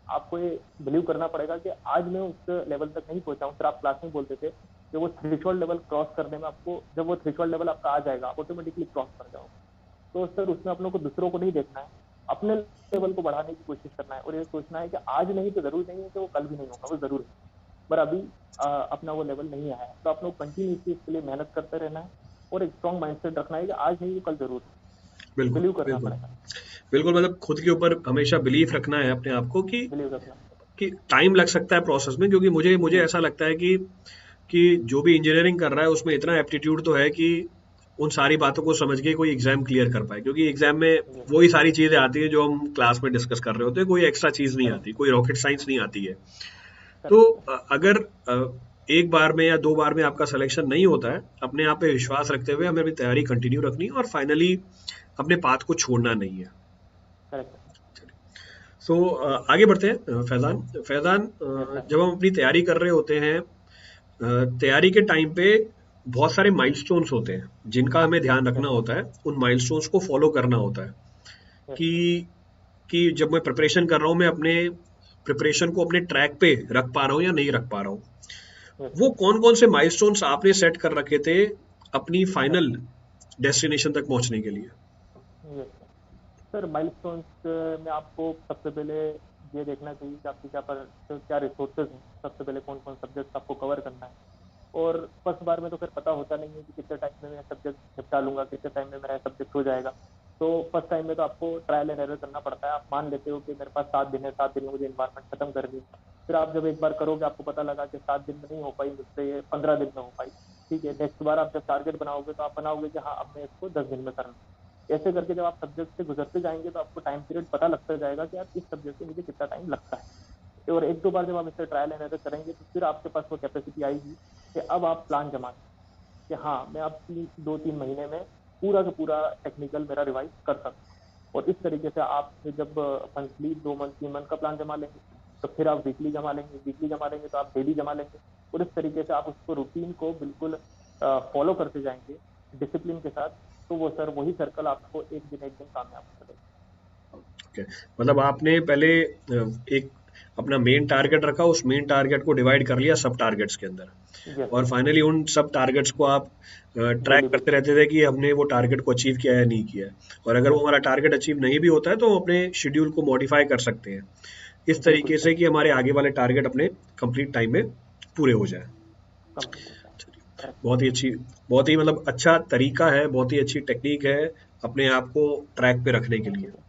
A: आपको ये बिलीव करना पड़ेगा कि आज मैं उस लेवल तक नहीं पहुंचा हूँ। फिर आप क्लास में बोलते थे कि वो थ्रेशोल्ड लेवल क्रॉस करने में आपको, जब वो थ्रेशोल्ड लेवल आपका आ जाएगा, आप ऑटोमेटिकली क्रॉस कर जाओगे। तो सर उसमें अपनों को दूसरों को नहीं देखना है, अपने लेवल को बढ़ाने की कोशिश करना है और ये सोचना है कि आज नहीं तो जरूर नहीं है कि वो कल भी नहीं होगा, वो जरूर है। पर अभी अपना वो लेवल नहीं आया है, तो आप लोग कंटिन्यूसली इसके लिए मेहनत करते रहना है और एक स्ट्रॉन्ग माइंडसेट रखना है कि आज नहीं तो कल जरूर है।
B: बिल्कुल,
A: बिलीव करना
B: बिल्कुल।
A: पड़ेगा।
B: बिल्कुल, मतलब खुद के ऊपर हमेशा बिलीफ रखना है अपने आप को
A: बिलीव रखना।
B: कि टाइम लग सकता है प्रोसेस में। क्योंकि मुझे मुझे
A: जी
B: ऐसा लगता है कि जो भी इंजीनियरिंग कर रहा है उसमें इतना एप्टीट्यूड तो है कि उन सारी बातों को समझ के कोई एग्जाम क्लियर कर पाए। क्योंकि एग्जाम में
A: जी।
B: वही सारी चीजें आती है जो हम क्लास में डिस्कस कर रहे होते हैं, कोई एक्स्ट्रा चीज नहीं
A: करेक्ट।
B: आती, कोई रॉकेट साइंस नहीं आती है। तो
A: करेक्ट सर।
B: अगर एक बार में या 2 बार में आपका सिलेक्शन नहीं होता है, अपने आप पे विश्वास रखते हुए हमें अपनी तैयारी कंटिन्यू रखनी है और फाइनली अपने पाथ को छोड़ना नहीं है।
A: करेक्ट।
B: सो आगे बढ़ते हैं। Faizan, Faizan,
A: yes sir.
B: जब हम अपनी तैयारी कर रहे होते हैं, तैयारी के टाइम पे बहुत सारे माइलस्टोन्स होते हैं जिनका हमें ध्यान
A: यस
B: रखना
A: सर।
B: होता है, उन माइलस्टोन्स को फॉलो करना होता है।
A: यस
B: कि
A: सर।
B: कि जब मैं प्रिपरेशन कर रहा हूँ, मैं अपने प्रिपरेशन को अपने ट्रैक पे रख पा रहा हूँ या नहीं रख पा रहा हूँ।
A: यस
B: वो कौन कौन से माइलस्टोन्स आपने सेट कर रखे थे अपनी
A: सर।
B: फाइनल डेस्टिनेशन तक पहुंचने के लिए?
A: Yes sir. सर माइलस्टोन्स में आपको सबसे पहले ये देखना चाहिए कि आपके क्या रिसोर्सेज हैं। सबसे पहले कौन कौन सब्जेक्ट आपको कवर करना है। और फर्स्ट बार में तो फिर पता होता नहीं है कि कितने टाइम में मैं सब्जेक्ट निपटा लूंगा, कितने टाइम में मेरा सब्जेक्ट हो जाएगा। तो फर्स्ट टाइम में तो आपको ट्रायल एंड एरर करना पड़ता है। आप मान लेते हो कि मेरे पास 7 दिन है, 7 दिन में मुझे इन्वायरमेंट खत्म करनी है। फिर आप जब एक बार करोगे, आपको पता लगा कि 7 दिन में नहीं हो पाई मुझसे, ये 15 दिन में हो पाई। ठीक है, नेक्स्ट बार आप जब टारगेट बनाओगे तो आप बनाओगे कि हाँ अब मैं इसको 10 दिन में करना है। ऐसे करके जब आप सब्जेक्ट से गुजरते जाएंगे तो आपको टाइम पीरियड पता लगता जाएगा कि यार इस सब्जेक्ट से मुझे कितना टाइम लगता है। और एक दो बार जब आप इससे ट्रायल एंड एरर करेंगे तो फिर आपके पास वो कैपेसिटी आएगी कि अब आप प्लान जमा कि हाँ मैं अब 2-3 महीने में पूरा का पूरा टेक्निकल मेरा रिवाइज कर सकता हूँ। और इस तरीके से आप जब मंथली 2 मंथ 3 मंथ का प्लान जमा लेंगे, तो फिर आप वीकली जमा लेंगे, वीकली जमा लेंगे तो आप डेली जमा लेंगे। और इस तरीके से आप उसको रूटीन को बिल्कुल फॉलो करते जाएंगे डिसिप्लिन के साथ, तो वो सर वही सर्कल आपको एक दिन कामयाब करेगा।
B: ओके, मतलब आपने पहले एक अपना मेन टारगेट रखा, उस मेन टारगेट को डिवाइड कर लिया सब टारगेट्स के अंदर,
A: यस
B: और
A: सर।
B: फाइनली उन सब टारगेट्स को आप ट्रैक
A: डेली
B: करते
A: बेसिस।
B: रहते थे कि हमने वो टारगेट को अचीव किया है या नहीं किया है। और अगर वो
A: यस
B: हमारा टारगेट अचीव नहीं भी होता है तो हम अपने शेड्यूल को मॉडिफाई कर सकते हैं इस
A: बिल्कुल
B: तरीके से
A: सर।
B: कि हमारे आगे वाले टारगेट अपने कंप्लीट टाइम में पूरे हो जाए।
A: कंप्लीट होता है।
B: चलिए,
A: करेक्ट
B: बहुत ही अच्छी, बहुत ही मतलब अच्छा तरीका है, बहुत ही अच्छी टेक्निक है अपने आप को ट्रैक पे रखने के लिए।
A: सर।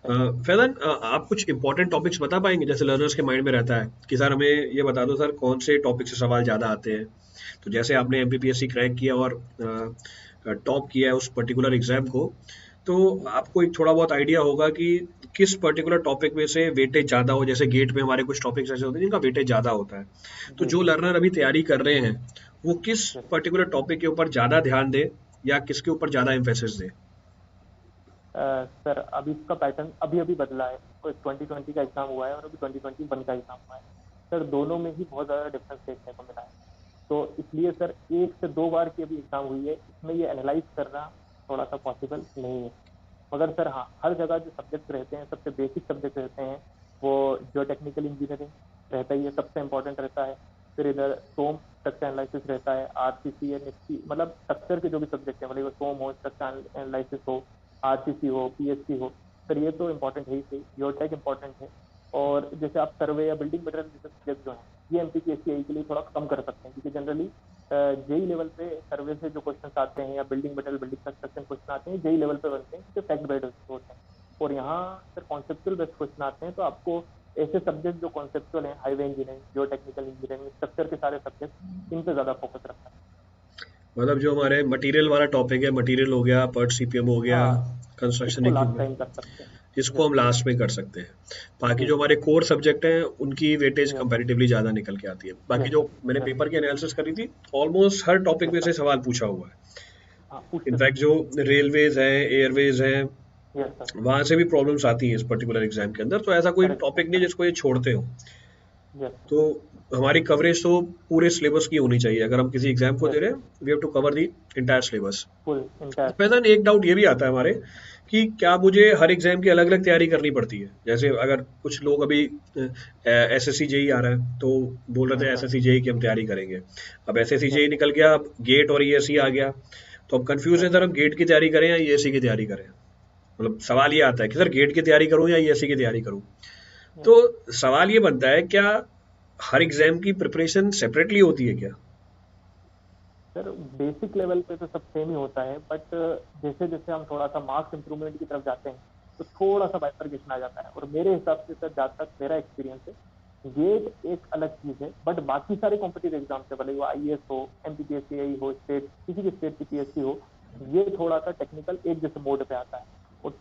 A: Thank you.
B: फैज़ान, आप कुछ इंपॉर्टेंट टॉपिक्स बता पाएंगे जैसे लर्नर्स के माइंड में रहता है कि सर हमें ये बता दो सर कौन से टॉपिक से सवाल ज़्यादा आते हैं। तो जैसे आपने एमपीपीएससी क्रैक किया और टॉप किया है उस पर्टिकुलर एग्जाम को, तो
A: यस सर।
B: आपको एक थोड़ा बहुत आइडिया होगा कि किस पर्टिकुलर टॉपिक में से वेटेज ज़्यादा हो। जैसे गेट में हमारे कुछ टॉपिक्स ऐसे होते हैं जिनका वेटेज ज़्यादा होता है, तो
A: जी
B: जो
A: सर।
B: लर्नर अभी तैयारी कर रहे हैं वो किस
A: यस सर।
B: पर्टिकुलर टॉपिक के ऊपर ज़्यादा ध्यान दे या किसके ऊपर ज़्यादा एम्फेसिस दे।
A: सर अभी इसका पैटर्न अभी अभी बदला है। 2020 का एग्जाम हुआ है और अभी 2021 का एग्जाम हुआ है। सर दोनों में ही बहुत ज़्यादा डिफरेंस देखने को मिला है। तो इसलिए सर 1 से 2 बार की अभी एग्जाम हुई है, इसमें ये एनालाइज करना थोड़ा सा पॉसिबल नहीं है। मगर सर हाँ, हर जगह जो सब्जेक्ट रहते हैं, सबसे बेसिक सब्जेक्ट रहते हैं, वो जो टेक्निकल इंजीनियरिंग रहता ही है, सबसे इम्पोर्टेंट रहता है। फिर इधर सोम स्ट्रक्चर एनालिसिस रहता है, आरसीसी है, निफ्टी, मतलब स्ट्रक्चर के जो भी सब्जेक्ट है, मतलब सोम हो, स्ट्रक्चर एनालिसिस हो, आरसीसी हो, पीएचसी हो, सर ये तो इम्पोर्टेंट है ही सही। जियोटेक इम्पोर्टेंट है। और जैसे आप सर्वे या बिल्डिंग मटेरियल जैसे सब्जेक्ट जो है, ये एमपीपीएससी के लिए थोड़ा कम कर सकते हैं, क्योंकि जनरली जेई लेवल पे सर्वे से जो क्वेश्चन आते हैं या building material building construction question आते हैं, जेई लेवल पे बनते हैं, जो फैक्ट बेस्ड होते हैं। और यहाँ सर कॉन्सेप्चुअल बेस्ड क्वेश्चन आते हैं, तो आपको ऐसे सब्जेक्ट जो कॉन्सेप्चुअल हैं, हाईवे इंजीनियरिंग, जो टेक्निकल इंजीनियरिंग, स्ट्रक्चर के सारे सब्जेक्ट, इन पे ज्यादा फोकस रखना है।
B: मतलब जो हमारे मटेरियल वाला टॉपिक है, मटेरियल हो गया, पर्ट सीपीएम हो गया,
A: हाँ,
B: कंस्ट्रक्शन
A: इसको लास्ट टाइम
B: इक्विपमेंट,
A: कर सकते हैं।
B: इसको
A: यस
B: हम
A: सर।
B: लास्ट में कर सकते हैं। बाकी
A: जी
B: जो
A: सर।
B: हमारे कोर सब्जेक्ट हैं उनकी वेटेज
A: यस सर।
B: कंपैरेटिवली ज़्यादा निकल के आती है। बाकी
A: यस
B: जो
A: सर।
B: मैंने
A: यस
B: पेपर की एनालिसिस करी थी, ऑलमोस्ट हर टॉपिक
A: यस
B: में
A: सर।
B: से सवाल पूछा हुआ है।
A: हाँ, पूछते
B: इनफैक्ट
A: सर।
B: जो रेलवेज हैं, एयरवेज हैं,
A: यस सर।
B: वहाँ से भी प्रॉब्लम्स आती हैं इस पर्टिकुलर एग्जाम के अंदर। तो ऐसा कोई
A: करेक्ट सर।
B: टॉपिक नहीं
A: करेक्ट।
B: जिसको ये छोड़ते हो।
A: Yes sir.
B: तो हमारी कवरेज तो पूरे सिलेबस की होनी चाहिए। अगर हम किसी एग्जाम को
A: यस
B: दे रहे
A: सर।
B: हैं, we have to cover the entire syllabus.
A: Full entire
B: pattern
A: syllabus.
B: एक डाउट ये भी आता है हमारे कि क्या मुझे हर एग्जाम की अलग अलग तैयारी करनी पड़ती है। जैसे अगर कुछ लोग अभी एसएससी जेई आ रहा है तो बोल रहे थे
A: यस सर।
B: एसएससी जेई की हम तैयारी करेंगे। अब एसएससी
A: यस
B: जेई
A: सर।
B: निकल गया, अब गेट और ईएससी आ गया, तो अब कंफ्यूज
A: यस
B: है सर
A: सर।
B: हम गेट की तैयारी करें या ईएससी की तैयारी करें। मतलब सवाल ये आता है कि सर गेट की तैयारी करूं या ईएससी की तैयारी करूं।
A: यस
B: तो
A: सर।
B: सवाल ये बनता है क्या हर एग्जाम की प्रिपरेशन सेपरेटली होती है क्या।
A: सर बेसिक लेवल पे तो सब सेम ही होता है, बट जैसे जैसे हम थोड़ा सा मार्क्स इंप्रूवमेंट की तरफ जाते हैं, तो थोड़ा सा बाइफरकेशन आ जाता है। और मेरे हिसाब से सर, जहाँ तक मेरा एक्सपीरियंस है, गेट एक अलग चीज है, बट बाकी सारे कॉम्पिटिटिव एग्जाम से, भले वो आईएएस हो, एमपीपीएससी हो, स्टेट किसी भी स्टेट की पीएससी हो, ये थोड़ा सा टेक्निकल एक जैसे मोड पे आता है। और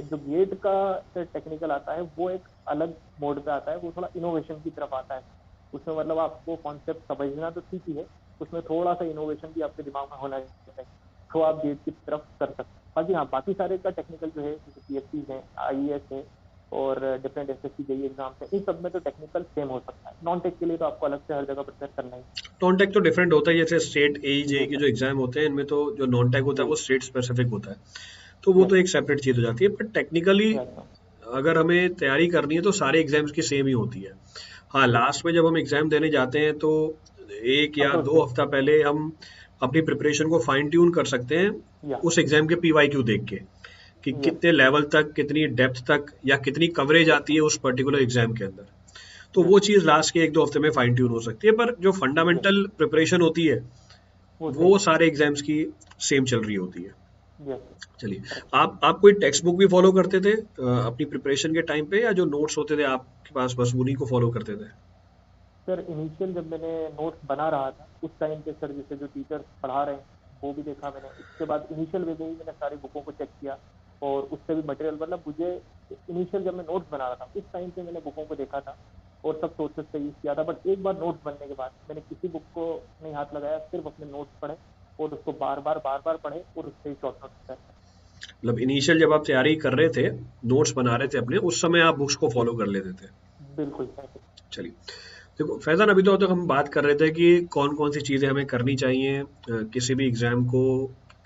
A: जो गेट का सर टेक्निकल आता है, वो एक अलग मोड पे आता है, वो थोड़ा इनोवेशन की तरफ आता है। उसमें मतलब आपको कॉन्सेप्ट समझना तो ठीक ही है, उसमें थोड़ा सा इनोवेशन भी आपके दिमाग में होना चाहिए, तो आप गेट की तरफ कर सकते हैं। बाकी हाँ, बाकी सारे का टेक्निकल जो है, जैसे पीएससी है, आईएएस है, और डिफरेंट एसएससी जेई एग्जाम्स है, इन सब में तो टेक्निकल सेम हो सकता है। नॉन टेक के लिए तो आपको अलग से हर जगह प्रिपेयर करना ही
B: नॉन टेक तो डिफरेंट होता है। जैसे स्टेट ए
A: है।
B: जे
A: जी
B: के
A: सर।
B: जो एग्जाम होते हैं इनमें तो जो नॉन टेक होता है
A: जी।
B: वो स्टेट स्पेसिफिक होता है, तो वो
A: यस
B: तो एक
A: सर।
B: सेपरेट चीज हो जाती है। But technically
A: yes sir.
B: अगर हमें तैयारी करनी है तो सारे एग्जाम्स की सेम ही होती है। हाँ,
A: जी
B: लास्ट में जब हम एग्जाम देने जाते हैं तो एक या
A: अप्रोच
B: दो
A: करिए।
B: हफ्ता पहले हम अपनी प्रिपरेशन को फाइन ट्यून कर सकते हैं
A: या।
B: उस एग्जाम के पीवाई क्यू देख के कि
A: यस
B: कितने
A: सर।
B: लेवल तक, कितनी डेप्थ तक या कितनी कवरेज
A: यस
B: आती
A: सर।
B: है उस पर्टिकुलर एग्जाम के अंदर। तो
A: यस
B: वो
A: सर।
B: चीज़ लास्ट के 1-2 हफ्ते में फाइन ट्यून हो सकती है, पर जो
A: यस,
B: फंडामेंटल प्रिपरेशन होती है
A: वो
B: वो
A: सेम है।
B: सारे एग्जाम्स की सेम चल रही होती है।
A: Yes sir.
B: चलिए,
A: करेक्ट।
B: आप कोई टेक्स्ट बुक भी फॉलो करते थे अपनी प्रिपरेशन के टाइम पे, या जो नोट्स होते थे आपके पास बस उन्हीं को फॉलो करते थे।
A: सर इनिशियल जब मैंने नोट्स बना रहा था, उस टाइम पे सर जैसे जो टीचर्स पढ़ा रहे हैं, वो भी देखा मैंने। उसके बाद इनिशियल वे में ही मैंने सारी बुकों को चेक किया, और उससे भी मटेरियल, मतलब मुझे इनिशियल जब मैं नोट्स बना रहा था, उस टाइम पे मैंने बुकों को देखा था और सब सोर्सेज से यूज किया था। बट एक बार नोट्स बनने के बाद मैंने किसी बुक को नहीं हाथ लगाया, सिर्फ अपने नोट्स पढ़े, और उसको बार बार पढ़े, और उससे ही शॉर्ट नोट्स तैयार
B: मतलब इनिशियल जब आप तैयारी कर रहे थे, नोट्स बना
A: करे।
B: रहे
A: यस
B: थे
A: सर।
B: अपने, उस समय आप बुक्स को
A: जी।
B: फॉलो कर लेते थे।
A: बिल्कुल सर।
B: चलिए, देखो फैज़ान, अभी तो हम बात कर रहे थे कि कौन कौन सी चीज़ें हमें करनी चाहिए किसी भी एग्ज़ाम को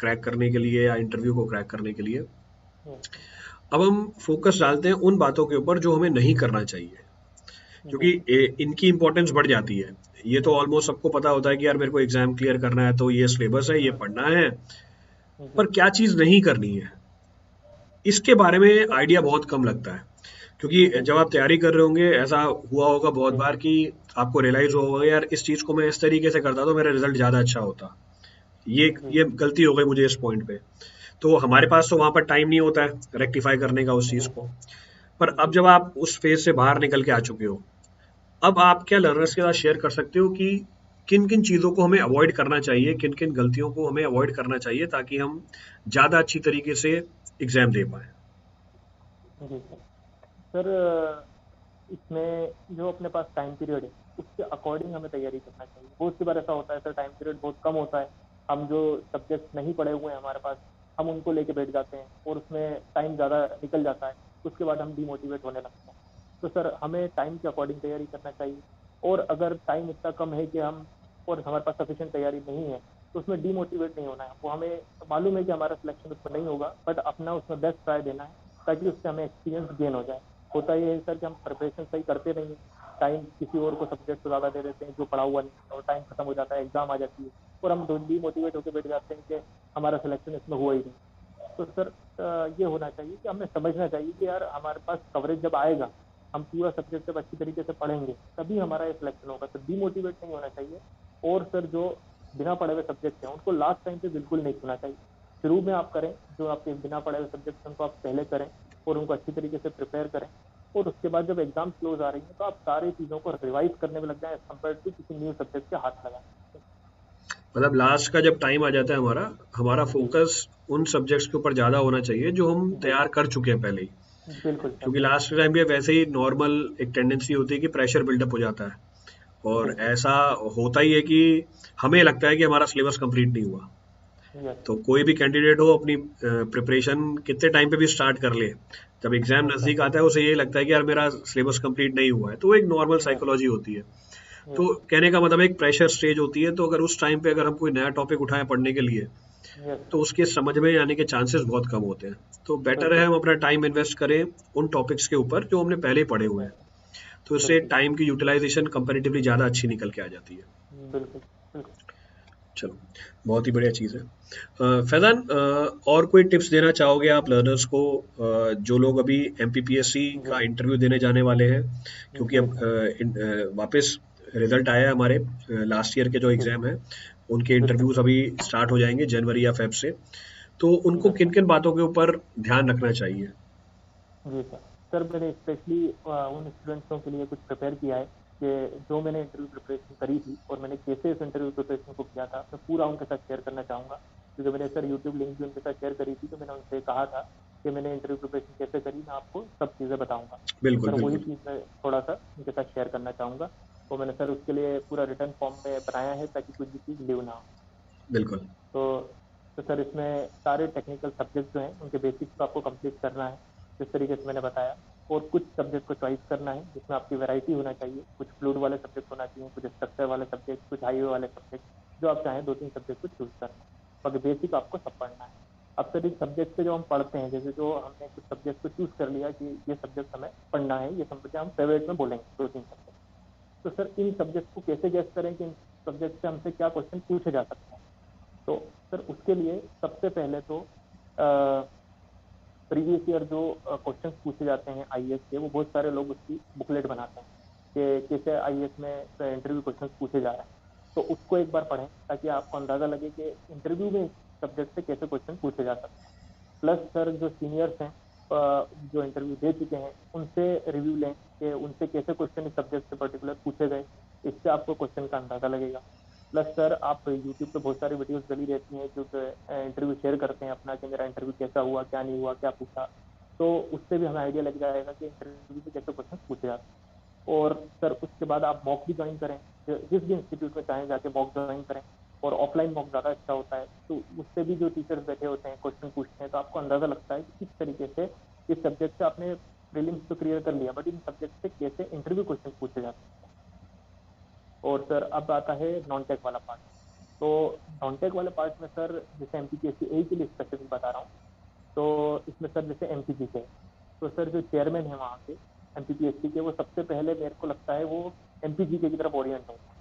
B: क्रैक करने के लिए या इंटरव्यू को क्रैक करने के लिए।
A: हम्म,
B: अब हम फोकस डालते हैं उन बातों के ऊपर जो हमें नहीं करना चाहिए, क्योंकि
A: बिल्कुल।
B: इनकी इंपॉर्टेंस बढ़ जाती है। ये तो ऑलमोस्ट सबको पता होता है कि यार मेरे को एग्जाम क्लियर करना है तो ये सिलेबस है, ये
A: हम्म,
B: पढ़ना है।
A: जी।
B: पर क्या चीज़ नहीं करनी है, इसके बारे में
A: सर,
B: आइडिया बहुत कम लगता है। क्योंकि जब
A: बिल्कुल।
B: आप तैयारी कर रहे होंगे, ऐसा हुआ होगा बहुत
A: जी।
B: बार कि आपको रियलाइज हुआ होगा यार इस चीज़ को मैं इस तरीके से करता तो मेरा रिजल्ट ज़्यादा अच्छा होता। ये
A: जी।
B: ये गलती हो गई मुझे इस पॉइंट पे। तो हमारे पास तो वहां पर टाइम नहीं होता है रेक्टिफाई करने का उस चीज़ को।
A: बिल्कुल।
B: पर अब
A: जी।
B: जब आप उस फेज से बाहर निकल के आ चुके हो, अब आप क्या लर्नर्स के साथ शेयर कर सकते हो कि किन किन चीज़ों को हमें अवॉइड करना चाहिए, किन किन गलतियों को हमें अवॉइड करना चाहिए ताकि हम ज़्यादा अच्छी तरीके से एग्जाम दे पाए।
A: जी सर। सर, इसमें जो अपने पास टाइम पीरियड है, उसके अकॉर्डिंग हमें तैयारी करना चाहिए। बहुत सी बार ऐसा होता है सर, टाइम पीरियड बहुत कम होता है, हम जो सब्जेक्ट नहीं पढ़े हुए हैं हमारे पास, हम उनको लेके बैठ जाते हैं और उसमें टाइम ज़्यादा निकल जाता है। उसके बाद हम डिमोटिवेट होने लगते हैं। तो सर, हमें टाइम के अकॉर्डिंग तैयारी करना चाहिए। और अगर टाइम इतना कम है कि हम और हमारे पास सफिशिएंट तैयारी नहीं है, तो उसमें डिमोटिवेट नहीं होना है। वो हमें मालूम है कि हमारा सिलेक्शन उसमें नहीं होगा, बट अपना उसमें बेस्ट ट्राई देना है, ताकि उससे हमें एक्सपीरियंस गेन हो जाए। होता ये है सर कि हम प्रिपरेशन सही करते नहीं हैं, टाइम किसी और को सब्जेक्ट को ज़्यादा दे देते हैं जो पढ़ा हुआ नहीं है, और टाइम खत्म हो जाता है, एग्जाम आ जाती है, और हम डीमोटिवेट होकर बैठ जाते हैं कि हमारा सिलेक्शन इसमें हुआ ही नहीं। तो सर, ये होना चाहिए कि हमें समझना चाहिए कि यार हमारे पास कवरेज जब आएगा, हम पूरा सब्जेक्ट जब अच्छी तरीके से पढ़ेंगे, तभी हमारा ये सिलेक्शन होगा। तो डीमोटिवेट नहीं होना चाहिए। और सर, जो बिना पढ़े हुए सब्जेक्ट हैं उनको लास्ट टाइम पे बिल्कुल नहीं छूना चाहिए। शुरू में आप करें, जो आपके बिना पढ़े हुए सब्जेक्ट हैं उनको आप पहले करें और उनको अच्छी तरीके से प्रिपेयर करें। और उसके बाद जब एग्जाम क्लोज आ रही है, तो आप सारी चीज़ों को रिवाइज करने में लग जाए एज कम्पेयर टू किसी न्यू सब्जेक्ट के हाथ लगा।
B: मतलब लास्ट का जब टाइम आ जाता है हमारा, हमारा
A: जी।
B: फोकस उन सब्जेक्ट्स के ऊपर ज़्यादा होना चाहिए जो हम
A: जी।
B: तैयार कर चुके हैं पहले ही।
A: बिल्कुल सर।
B: क्योंकि लास्ट के टाइम पे वैसे ही नॉर्मल एक टेंडेंसी होती है कि प्रेशर बिल्डअप हो जाता है, और
A: बिल्कुल।
B: ऐसा होता ही है कि हमें लगता है कि हमारा सिलेबस कंप्लीट नहीं हुआ।
A: यस।
B: तो कोई भी कैंडिडेट हो अपनी प्रिपरेशन कितने टाइम पे भी स्टार्ट कर ले, जब एग्जाम
A: यस सर।
B: नज़दीक आता है उसे ये लगता है कि यार मेरा सिलेबस कंप्लीट नहीं हुआ है, तो वो एक नॉर्मल
A: यस।
B: साइकोलॉजी होती है।
A: यस।
B: तो कहने का मतलब एक प्रेशर स्टेज होती है, तो अगर उस टाइम पे अगर हम कोई नया टॉपिक उठाएं पढ़ने के लिए,
A: यस
B: तो
A: सर।
B: उसके समझ में आने के चांसेस बहुत कम होते हैं। तो बेटर है
A: बिल्कुल।
B: हम अपना टाइम इन्वेस्ट करें उन टॉपिक्स के ऊपर जो हमने पहले ही पढ़े हुए हैं।
A: यस।
B: तो इससे
A: बिल्कुल।
B: टाइम की यूटिलाइजेशन कंपैरेटिवली ज़्यादा अच्छी निकल के आ जाती है।
A: बिल्कुल। बिल्कुल।
B: चलो, बहुत ही बढ़िया चीज़ है। फैज़ान, और कोई टिप्स देना चाहोगे आप लर्नर्स को, जो लोग अभी एमपीपीएससी
A: जी।
B: का इंटरव्यू देने जाने वाले हैं? क्योंकि
A: जी
B: अब
A: सर।
B: वापस रिजल्ट आया है हमारे लास्ट ईयर के जो
A: जी।
B: एग्ज़ाम है, उनके
A: बिल्कुल।
B: इंटरव्यूज अभी स्टार्ट हो जाएंगे जनवरी या फेब से। तो उनको
A: यस
B: किन
A: सर।
B: किन बातों के ऊपर ध्यान रखना चाहिए?
A: जी सर। सर, मैंने स्पेशली उन स्टूडेंट्सों के लिए कुछ प्रिपेयर किया है कि जो मैंने इंटरव्यू प्रिपरेशन करी थी और मैंने कैसे इस इंटरव्यू प्रिपरेशन को किया था, मैं पूरा उनके साथ शेयर करना चाहूँगा। क्योंकि मैंने सर यूट्यूब लिंक भी उनके साथ शेयर करी थी, तो मैंने उनसे कहा था कि मैंने इंटरव्यू प्रिपरेशन कैसे करी, मैं आपको सब चीज़ें बताऊँगा। तो
B: बिल्कुल,
A: सर, वही
B: बिल्कुल,
A: चीज़ मैं थोड़ा सा उनके साथ शेयर करना चाहूँगा। तो मैंने सर उसके लिए पूरा रिटर्न फॉर्म में बनाया है, ताकि कुछ भी चीज़ लीव ना हो।
B: बिल्कुल।
A: तो सर, इसमें सारे टेक्निकल सब्जेक्ट जो हैं उनके बेसिक्स को आपको कंप्लीट करना है, जिस तरीके से मैंने बताया। और कुछ सब्जेक्ट को चॉइस करना है जिसमें आपकी वैरायटी होना चाहिए। कुछ फ्लूइड वाले सब्जेक्ट होना चाहिए, कुछ स्ट्रक्चर वाले सब्जेक्ट, कुछ हाईवे वाले सब्जेक्ट। जो आप चाहें 2-3 सब्जेक्ट को चूज करना है। बाकी बेसिक आपको सब पढ़ना है। अब सर, इस सब्जेक्ट से जो हम पढ़ते हैं, जैसे जो हमने कुछ सब्जेक्ट को चूज कर लिया कि ये सब्जेक्ट हमें पढ़ना है, ये सब्जेक्ट हम फेवरेट में बोलेंगे 2-3 सब्जेक्ट। तो सर, इन सब्जेक्ट को कैसे गेस करें कि इन सब्जेक्ट से हमसे क्या क्वेश्चन पूछे जा सकते हैं? तो सर, उसके लिए सबसे पहले तो प्रीवियस ईयर जो क्वेश्चंस पूछे जाते हैं आईएएस के, वो बहुत सारे लोग उसकी बुकलेट बनाते हैं कि कैसे आईएएस में इंटरव्यू क्वेश्चंस पूछे जा रहे हैं। तो उसको एक बार पढ़ें, ताकि आपको अंदाजा लगे कि इंटरव्यू में इस सब्जेक्ट से कैसे क्वेश्चन पूछे जा सकते हैं। प्लस सर, जो सीनियर्स हैं, जो इंटरव्यू दे चुके हैं, उनसे रिव्यू लें कि उनसे कैसे क्वेश्चन इस सब्जेक्ट से पर्टिकुलर पूछे गए। इससे आपको क्वेश्चन का अंदाजा लगेगा। प्लस सर, आप यूट्यूब पे बहुत सारी वीडियोस डली रहती हैं जो इंटरव्यू शेयर करते हैं अपना, कि मेरा इंटरव्यू कैसा हुआ, क्या नहीं हुआ, क्या पूछा। तो उससे भी हमें आइडिया लग जाएगा कि इंटरव्यू में कैसे क्वेश्चन पूछे जाते हैं। और सर, उसके बाद आप मॉक भी ज्वाइन करें, जिस भी इंस्टीट्यूट में चाहें जाके मॉक ज्वाइन करें। और ऑफलाइन मॉक ज़्यादा अच्छा होता है, तो उससे भी जो टीचर्स बैठे होते हैं क्वेश्चन पूछते हैं, तो आपको अंदाजा लगता है कि किस तरीके से इस सब्जेक्ट से आपने प्रीलिम्स तो क्लियर कर लिया, बट इन सब्जेक्ट से कैसे इंटरव्यू क्वेश्चन पूछे जाते हैं। और सर अब आता है नॉन टेक वाला पार्ट। तो नॉन टेक वाले पार्ट में सर जैसे एमपीपीएससी ए के लिए स्पेसिफिक बता रहा हूँ, तो इसमें सर जैसे एमपीपी है, तो सर जो चेयरमैन है वहाँ के एमपीपीएससी के, वो सबसे पहले मेरे को लगता है वो एमपीजी की तरफ ओरिएंट होता है।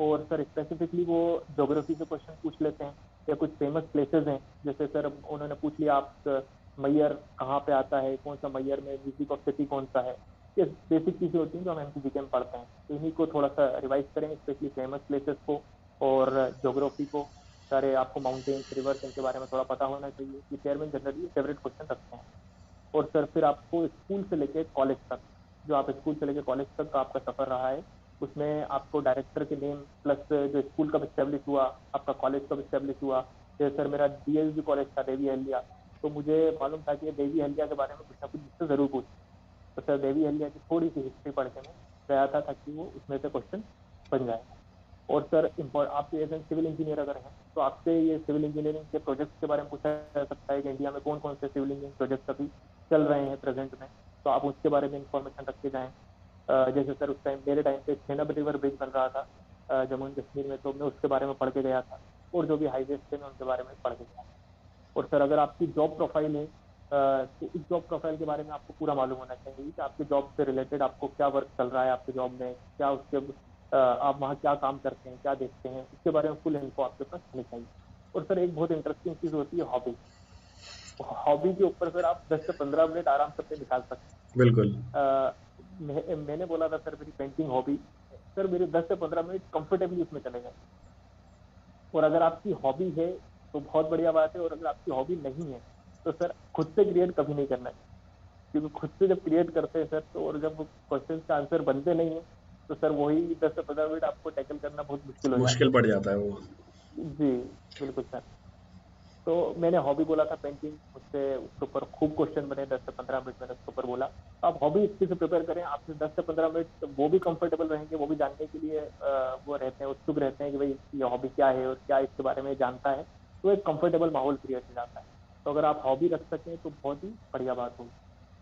A: और सर स्पेसिफिकली वो ज्योग्राफी से क्वेश्चन पूछ लेते हैं, या कुछ फेमस प्लेसेस हैं, जैसे सर उन्होंने पूछ लिया आप मैयर कहाँ पे आता है, कौन सा मैयर में म्यूजिक ऑफ सिटी कौन सा है। ये बेसिक चीजें होती हैं जो हम एमपीजी के में पढ़ते हैं, तो इन्हीं को थोड़ा सा रिवाइज करेंगे, स्पेशली फेमस प्लेसेस को और ज्योग्राफी को। सारे आपको माउंटेन्स रिवर्स इनके बारे में थोड़ा पता होना चाहिए, ये चेयरमैन जनरली फेवरेट क्वेश्चन रखते हैं। और सर फिर आपको स्कूल से लेके कॉलेज तक, जो आप स्कूल से लेके कॉलेज तक का आपका सफर रहा है, उसमें आपको डायरेक्टर के नेम प्लस जो स्कूल कब स्टैब्लिश हुआ, आपका कॉलेज कब स्टैब्लिश हुआ। जैसे सर मेरा डीएलजी कॉलेज था देवी अहिल्या, तो मुझे मालूम था कि देवी अहिल्या के बारे में कुछ ना कुछ मुझसे जरूर पूछ। तो सर देवी अहिल्या की थोड़ी सी हिस्ट्री पढ़ के मैं गया था ताकि वो उसमें से क्वेश्चन बन जाए। और सर आप एज एन सिविल इंजीनियर अगर हैं, तो आपसे ये सिविल इंजीनियरिंग के प्रोजेक्ट्स के बारे में पूछा जा सकता है कि इंडिया में कौन कौन से सिविल इंजीनियरिंग प्रोजेक्ट्स अभी चल रहे हैं प्रेजेंट में, तो आप उसके बारे में इंफॉर्मेशन रख के जाएँ। जैसे सर उस टाइम मेरे टाइम पे छेनाब रिवर ब्रिज बन रहा था जम्मू एंड कश्मीर में, तो मैं उसके बारे में पढ़ के गया था। और जो भी हाईवेज थे मैं उनके बारे में पढ़ के गया था। और सर अगर आपकी जॉब प्रोफाइल है, तो इस जॉब प्रोफाइल के बारे में आपको पूरा मालूम होना चाहिए कि आपके जॉब से रिलेटेड आपको क्या वर्क चल रहा है, आपके जॉब में क्या उसके आप वहाँ क्या काम करते हैं, क्या देखते हैं, इसके बारे में फुल इन्फो आपके पास होनी चाहिए। और सर एक बहुत इंटरेस्टिंग चीज़ होती है हॉबी। हॉबी के ऊपर सर आप 10 से 15 मिनट आराम से अपने निकाल सकते
B: बिल्कुल।
A: हैं। मैंने बोला था सर मेरी पेंटिंग हॉबी, सर मेरे 10 से 15 मिनट कंफर्टेबली उसमें चले गए। और अगर आपकी हॉबी है तो बहुत बढ़िया बात है, और अगर आपकी हॉबी नहीं है तो सर खुद से क्रिएट कभी नहीं करना है, क्योंकि खुद से जब क्रिएट करते हैं सर, तो और जब क्वेश्चन का आंसर बनते नहीं है, तो सर वही 10 से 15 मिनट आपको टैकल करना बहुत मुश्किल हो जाता
B: मुश्किल पड़ जाता है वो।
A: है। जी बिल्कुल सर। तो मैंने हॉबी बोला था पेंटिंग, उससे उसके ऊपर खूब क्वेश्चन बने, 10 से 15 मिनट मैंने उसके ऊपर बोला। तो आप हॉबी इससे से प्रिपेयर करें, आपसे 10 से 15 मिनट वो भी कंफर्टेबल रहेंगे, वो भी जानने के लिए वो रहते हैं, उत्सुक रहते हैं कि भाई ये हॉबी क्या है और क्या इसके बारे में जानता है, तो एक कंफर्टेबल माहौल क्रिएट हो जाता है। तो अगर आप हॉबी रख सकें तो बहुत ही बढ़िया बात होगी।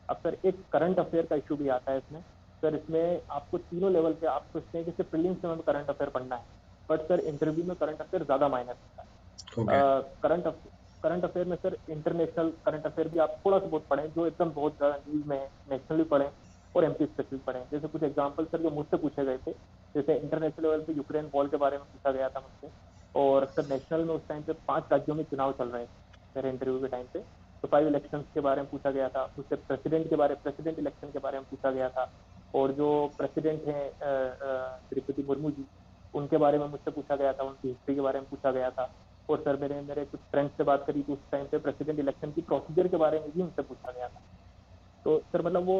A: अब सर एक करंट अफेयर का इशू भी आता है इसमें। सर इसमें आपको तीनों लेवल पे, आप सोचते हैं कि सिर्फ प्रीलिम्स में करंट अफेयर पढ़ना है, बट सर इंटरव्यू में करंट अफेयर ज्यादा मायने रखता
B: ओके।
A: है। करंट अफेयर में सर इंटरनेशनल करंट अफेयर भी आप थोड़ा सा बहुत पढ़ें, जो एकदम बहुत ज्यादा न्यूज में है, नेशनल भी पढ़ें और एमपी स्पेसिफिक पढ़ें। जैसे कुछ एग्जांपल सर जो मुझसे पूछे गए थे, जैसे इंटरनेशनल लेवल पे यूक्रेन वॉर के बारे में पूछा गया था मुझसे, और सर नेशनल में उस टाइम पे 5 राज्यों में चुनाव चल रहे थे मेरे इंटरव्यू के टाइम पे, तो 5 इलेक्शन के बारे में पूछा गया था मुझसे, प्रेसिडेंट इलेक्शन के बारे में पूछा गया था, और जो प्रेसिडेंट हैं द्रौपदी मुर्मू जी, उनके बारे में मुझसे पूछा गया था, उनकी हिस्ट्री के बारे में पूछा गया था। और सर मेरे मेरे कुछ फ्रेंड्स से बात करी तो उस टाइम पे प्रेसिडेंट इलेक्शन की प्रोसीजर के बारे में भी उनसे पूछा गया था। तो सर मतलब वो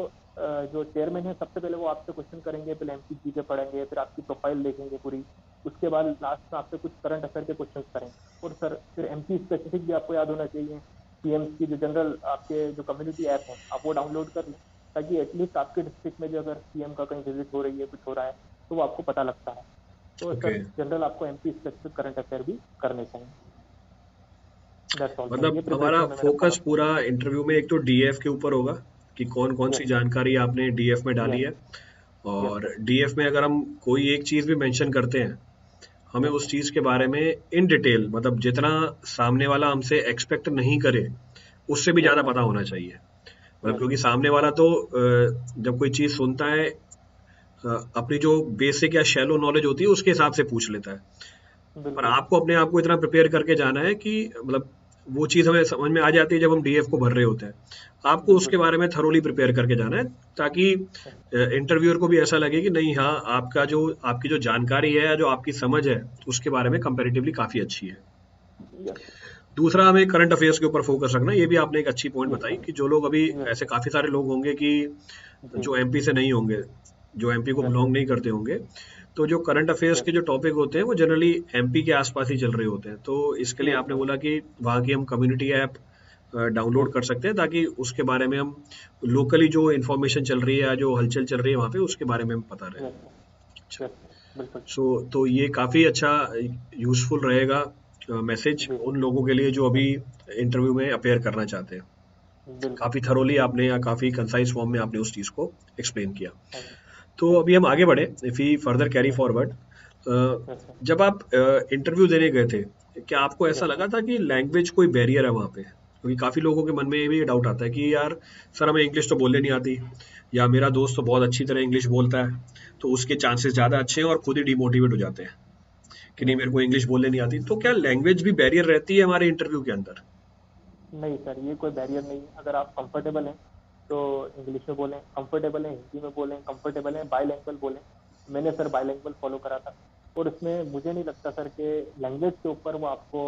A: जो चेयरमैन है, सबसे पहले वो आपसे क्वेश्चन करेंगे, पहले एमसीक्यू के पढ़ेंगे, फिर आपकी प्रोफाइल देखेंगे पूरी, उसके बाद लास्ट में आपसे कुछ करंट अफेयर के क्वेश्चन करेंगे। और सर फिर एमपी स्पेसिफिक भी आपको याद होना चाहिए, पीएम की जो जनरल आपके जो कम्युनिटी ऐप है, आप वो डाउनलोड कर लें, ताकि एटलीस्ट आपके डिस्ट्रिक्ट में जो अगर सीएम का कहीं विजिट हो रही है, कुछ हो रहा है, तो वो आपको पता लगता है। तो
B: ओके।
A: सर जनरल आपको एमपी स्पेसिफिक करंट अफेयर भी करने चाहिए। दैट्स ऑल सर, ये
B: मतलब हमारा
A: प्रिपरेशन में मेरा
B: फोकस
A: फॉलो किया।
B: पूरा इंटरव्यू में एक तो डीएफ के ऊपर होगा कि कौन कौन सी
A: यस
B: जानकारी आपने डीएफ में डाली
A: यस
B: है।
A: यस
B: और
A: सर।
B: डीएफ में अगर हम कोई एक चीज भी मेंशन करते हैं, हमें
A: यस
B: उस
A: सर।
B: चीज के बारे में इन डिटेल, मतलब जितना सामने वाला हमसे एक्सपेक्ट नहीं करे उससे भी
A: यस
B: ज्यादा
A: सर।
B: पता होना चाहिए। मतलब
A: यस
B: क्योंकि सामने वाला तो जब कोई चीज सुनता है, अपनी जो बेसिक या शैलो नॉलेज होती है उसके हिसाब से पूछ लेता है। पर
A: बिल्कुल
B: आपको अपने आप को इतना प्रिपेयर करके जाना है कि मतलब वो चीज़ हमें समझ में आ जाती है जब हम डीएफ को भर रहे होते हैं। आपको
A: बिल्कुल
B: उसके
A: सर।
B: बारे में थरोली प्रिपेयर करके जाना है, ताकि इंटरव्यूअर को भी ऐसा लगे कि नहीं, हाँ, आपकी जो जानकारी है या जो आपकी समझ है उसके बारे में कंपैरेटिवली काफ़ी अच्छी है।
A: यस
B: दूसरा, हमें करंट अफेयर्स के ऊपर फोकस रखना है। ये भी आपने एक अच्छी पॉइंट
A: यस
B: बताई
A: सर।
B: कि जो लोग अभी,
A: यस
B: ऐसे
A: सर।
B: काफ़ी सारे लोग होंगे कि
A: जी।
B: जो एमपी से नहीं होंगे, जो एमपी को
A: यस
B: बिलोंग
A: सर।
B: नहीं करते होंगे, तो जो करंट अफेयर्स
A: यस
B: के जो टॉपिक होते हैं वो जनरली एमपी के आसपास ही चल रहे होते हैं। तो इसके लिए
A: यस
B: आपने
A: सर।
B: बोला कि वहाँ की हम कम्युनिटी ऐप
A: यस
B: डाउनलोड कर
A: सर।
B: सकते हैं, ताकि उसके बारे में हम लोकली जो इन्फॉर्मेशन चल रही है या जो हलचल चल रही है वहाँ पे उसके बारे में हम पता रहे।
A: Yes sir.
B: अच्छा।
A: Yes sir. बिल्कुल।
B: तो ये काफ़ी अच्छा यूजफुल रहेगा मैसेज
A: जी।
B: उन लोगों के लिए जो अभी
A: यस
B: इंटरव्यू में अपेयर करना चाहते हैं।
A: बिल्कुल।
B: काफ़ी थरोली आपने, या काफ़ी कंसाइज फॉर्म में आपने उस चीज़ को एक्सप्लेन किया।
A: Thank you.
B: तो अभी हम आगे बढ़े, if we further carry
A: yes
B: forward,
A: yes sir
B: जब आप इंटरव्यू देने गए थे, क्या आपको ऐसा
A: यस
B: लगा था कि लैंग्वेज कोई बैरियर है वहाँ पे? क्योंकि काफी लोगों के मन में ये भी डाउट आता है कि यार सर हमें इंग्लिश तो बोलने नहीं आती, या मेरा दोस्त तो बहुत अच्छी तरह इंग्लिश बोलता है, तो उसके चांसेस ज्यादा अच्छे हैं, और खुद ही डिमोटिवेट हो जाते हैं कि नहीं
A: यस।
B: मेरे को इंग्लिश बोलने नहीं आती। तो क्या लैंग्वेज भी बैरियर रहती है हमारे इंटरव्यू के अंदर?
A: नहीं सर, ये कोई बैरियर नहीं है। अगर आप कंफर्टेबल हैं तो इंग्लिश में बोलें, कंफर्टेबल हैं हिंदी में बोलें, कंफर्टेबल हैं बाईलैंग्वेज बोलें। मैंने सर बाईलैंग्वेज फॉलो करा था, और इसमें मुझे नहीं लगता सर कि लैंग्वेज के ऊपर वो आपको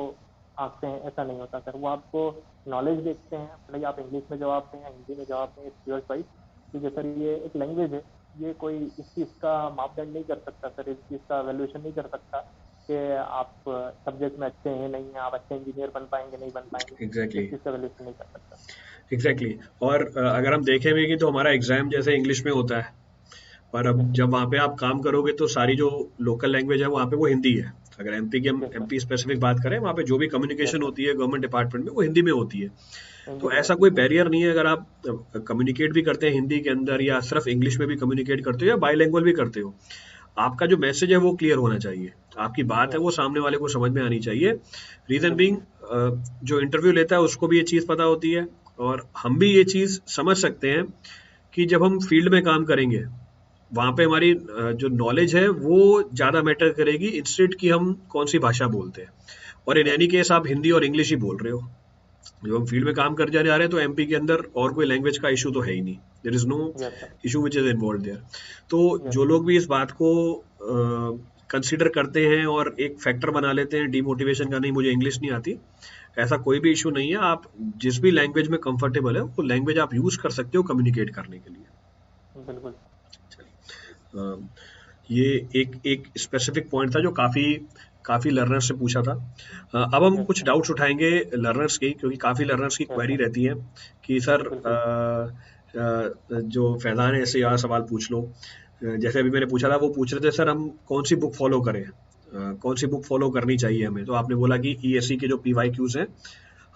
A: आंकते हैं, ऐसा नहीं होता सर। वो आपको नॉलेज देखते हैं, भले ही आप इंग्लिश में जवाब दें या हिंदी में जवाब दें, इट्स योर चॉइस। क्योंकि सर ये एक लैंग्वेज है, ये कोई इस चीज़ का मापदंड नहीं कर सकता सर, इस चीज़ का वैल्यूएशन नहीं कर सकता कि आप सब्जेक्ट में अच्छे हैं नहीं हैं, आप अच्छे इंजीनियर बन पाएंगे नहीं बन पाएंगे।
B: एग्जैक्टली,
A: इस चीज़ का वैल्यूएशन नहीं कर सकता।
B: एग्जैक्टली। और अगर हम देखें भी कि तो हमारा एग्जाम जैसे इंग्लिश में होता है, पर अब
A: यस
B: जब वहाँ पे आप काम करोगे तो सारी जो लोकल लैंग्वेज है वहाँ पे वो हिंदी है। अगर एमपी की हम
A: यस सर
B: एमपी स्पेसिफिक बात करें, वहाँ पे जो भी
A: यस
B: कम्युनिकेशन
A: सर
B: होती है गवर्नमेंट डिपार्टमेंट में वो हिंदी में होती है।
A: हिंदी
B: तो
A: में
B: ऐसा
A: होती है
B: कोई
A: सर।
B: बैरियर नहीं है अगर आप कम्युनिकेट भी करते हैं हिंदी के अंदर, या सिर्फ इंग्लिश में भी कम्युनिकेट करते हो, या बाईलैंग्वेज भी करते हो, आपका जो मैसेज है वो क्लियर होना चाहिए, आपकी बात है
A: यस
B: वो सामने वाले को समझ में आनी चाहिए। रीजन बीइंग,
A: बिल्कुल।
B: जो इंटरव्यू लेता है उसको भी ये चीज़ पता होती है, और हम भी ये चीज़ समझ सकते हैं कि जब हम फील्ड में काम करेंगे वहाँ पे हमारी जो नॉलेज है वो ज़्यादा मैटर करेगी, इंस्टेड कि हम कौन सी भाषा बोलते हैं। और इन
A: यस
B: एनी केस आप हिंदी और इंग्लिश ही बोल रहे हो। जब हम फील्ड में काम कर जा रहे हैं तो एमपी के अंदर और कोई लैंग्वेज का इशू तो है ही नहीं, there is no
A: yes sir
B: issue which is involve there. तो
A: यस
B: जो लोग भी इस बात को कंसिडर करते हैं और एक फैक्टर बना लेते हैं डिमोटिवेशन का, नहीं मुझे इंग्लिश नहीं आती, ऐसा कोई भी इशू नहीं है। आप जिस भी लैंग्वेज में कंफर्टेबल है वो लैंग्वेज आप यूज कर सकते हो कम्युनिकेट करने के लिए।
A: बिल्कुल।
B: अ, ये एक एक स्पेसिफिक पॉइंट था जो काफ़ी काफ़ी लर्नर्स से पूछा था। अब हम
A: यस
B: कुछ
A: सर
B: डाउट्स उठाएंगे लर्नर्स की, क्योंकि काफ़ी लर्नर्स की
A: यस
B: क्वेरी
A: सर
B: रहती है कि सर
A: बिल्कुल।
B: जो फैज़ान है ऐसे यहाँ सवाल पूछ लो। जैसे अभी मैंने पूछा था, वो पूछ रहे थे सर हम कौन सी बुक फॉलो करें, कौन सी बुक फॉलो करनी चाहिए हमें। तो आपने बोला कि ईएससी के जो पीवाई क्यूज हैं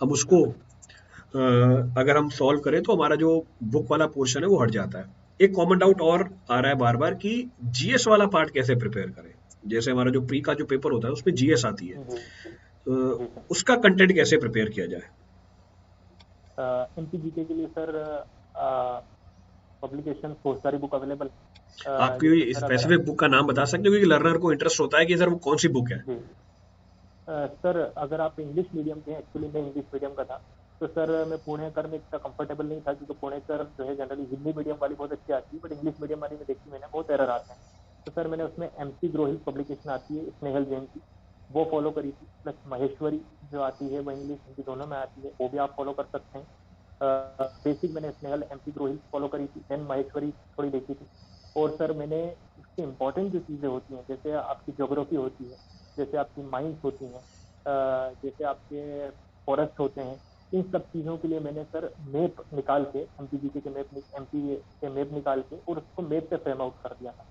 B: हम उसको
A: बिल्कुल।
B: अगर हम सॉल्व करें तो हमारा जो बुक वाला पोर्शन है वो हट जाता है। एक कॉमन डाउट और आ रहा है बार बार कि जीएस वाला पार्ट कैसे प्रिपेयर करें। जैसे हमारा जो प्री का जो पेपर होता है उसमें जीएस आती है,
A: जी जी सर।
B: उसका कंटेंट कैसे प्रिपेयर किया जाए?
A: एमपीजीके के लिए सर पब्लिकेशन बहुत सारी बुक अवेलेबल है।
B: आप
A: जैसे
B: कोई
A: सर अगर
B: स्पेसिफिक बुक का नाम बता सकते हो, क्योंकि लर्नर को इंटरेस्ट होता है कि सर वो कौन सी बुक है।
A: जी सर अगर आप इंग्लिश मीडियम के हैं, एक्चुअली मैं इंग्लिश मीडियम का था, तो सर मैं पुणेकर में इतना कंफर्टेबल नहीं था, क्योंकि पुणेकर जो है जनरली हिंदी मीडियम वाली बहुत अच्छी आती है, बट इंग्लिश मीडियम वाली में देखी मैंने बहुत एरर आते हैं। तो सर मैंने उसमें एमसी ग्रोहिल पब्लिकेशन आती है स्नेहल जैन की, वो फॉलो करी थी। प्लस महेश्वरी जो आती है वो इंग्लिश हिंदी दोनों में आती है, वो भी आप फॉलो कर सकते हैं। बेसिक मैंने स्नेहल एमसी ग्रोहिल फॉलो करी थी, देन महेश्वरी थोड़ी देखी थी। और सर मैंने उसकी इंपॉर्टेंट जो चीज़ें होती हैं, जैसे आपकी ज्योग्राफी होती है, जैसे आपकी माइंस होती हैं, जैसे आपके फॉरेस्ट होते हैं, इन सब चीज़ों के लिए मैंने सर मैप निकाल के एमपीजीके के एमपी के मैप निकाल के और उसको मैप पे फ्रेम आउट कर दिया था।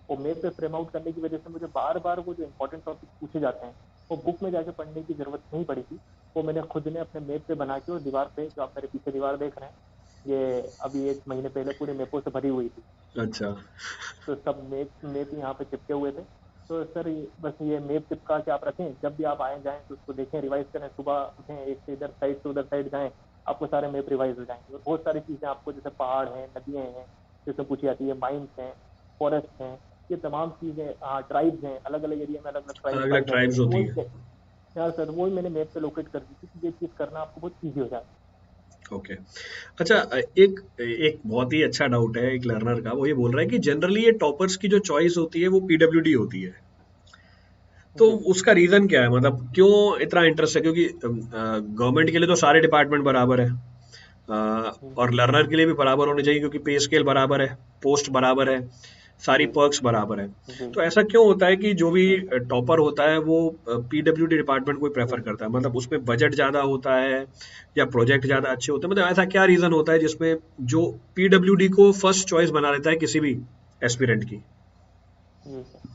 A: वो मैप पे फ्रेम आउट करने की वजह से मुझे बार बार वो जो इंपॉर्टेंट टॉपिक पूछे जाते हैं वो बुक में जाके पढ़ने की जरूरत नहीं पड़ी थी। वो मैंने खुद ने अपने मैप पे बना के, और दीवार पे जो आप मेरे पीछे दीवार देख रहे हैं, ये अभी 1 महीने पहले पूरे मैपों से भरी हुई थी।
B: अच्छा।
A: तो सब मैप मैप यहाँ पे चिपके हुए थे। तो सर बस ये मैप चिपका के आप रखें, जब भी आप आए जाएं तो उसको देखें, रिवाइज करें, सुबह उठें, एक से इधर साइड से उधर साइड जाएं, आपको सारे मैप रिवाइज हो जाएंगे। और बहुत सारी चीज़ें आपको, जैसे पहाड़ हैं, नदियाँ हैं, जैसे पूछी जाती है, माइंस हैं, फॉरेस्ट हैं, ये तमाम चीज़ें, हाँ ट्राइब्स हैं, अलग अलग एरिया में अलग अलग ट्राइब
B: अलग
A: पाई
B: अलग
A: जाती
B: ट्राइब्स
A: हैं, तो
B: होती
A: वो
B: हैं।
A: यार सर वही मैंने मैप पे लोकेट कर दी थी कि ये चीज़ करना आपको बहुत ईजी हो जाए।
B: ओके। अच्छा, एक एक बहुत ही अच्छा डाउट है एक लर्नर का, वो ये बोल रहा है कि जनरली ये टॉपर्स की जो चॉइस होती है वो पीडब्ल्यूडी होती है। तो
A: जी
B: उसका रीजन क्या है, मतलब क्यों इतना इंटरेस्ट है? क्योंकि गवर्नमेंट के लिए तो सारे डिपार्टमेंट बराबर है, और
A: जी
B: लर्नर के लिए भी बराबर होने चाहिए, क्योंकि पे स्केल बराबर है, पोस्ट बराबर है, सारी
A: जी
B: पर्क्स बराबर है।
A: जी
B: तो ऐसा क्यों होता है कि जो भी
A: जी सर
B: टॉपर होता है वो पीडब्ल्यूडी डिपार्टमेंट को
A: जी
B: प्रेफर करता है? मतलब उसमें बजट ज्यादा होता है या प्रोजेक्ट ज्यादा अच्छे होते हैं? मतलब ऐसा क्या रीजन होता है जिसमें जो पीडब्ल्यूडी को फर्स्ट चॉइस बना लेता है किसी भी एस्पिरेंट की?
A: जी सर।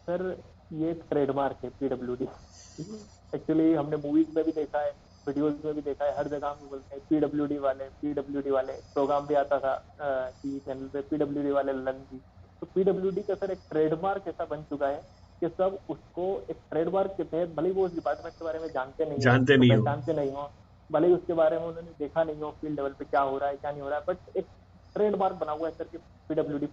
A: सर ये एक ट्रेडमार्क है पीडब्ल्यूडी। एक्चुअली हमने मूवीज में भी देखा है, वीडियोस में भी देखा है, हर जगह हम बोलते हैं पीडब्ल्यूडी वाले, पीडब्ल्यूडी वाले। प्रोग्राम भी आता था टीवी चैनल पे, पीडब्ल्यूडी वाले ललन जी। तो पीडब्ल्यूडी का सर एक ट्रेडमार्क ऐसा बन चुका है कि सब उसको एक ट्रेडमार्क के तहत, भले ही वो उस डिपार्टमेंट के बारे में जानते नहीं हो,
B: जानते
A: उसको
B: नहीं हो।
A: पहचानते नहीं हो, भले ही उसके बारे में उन्होंने देखा नहीं हो फील्ड लेवल पे क्या हो रहा है क्या नहीं हो रहा है, बट एक ट्रेडमार्क बना हुआ है सर कि पीडब्ल्यूडी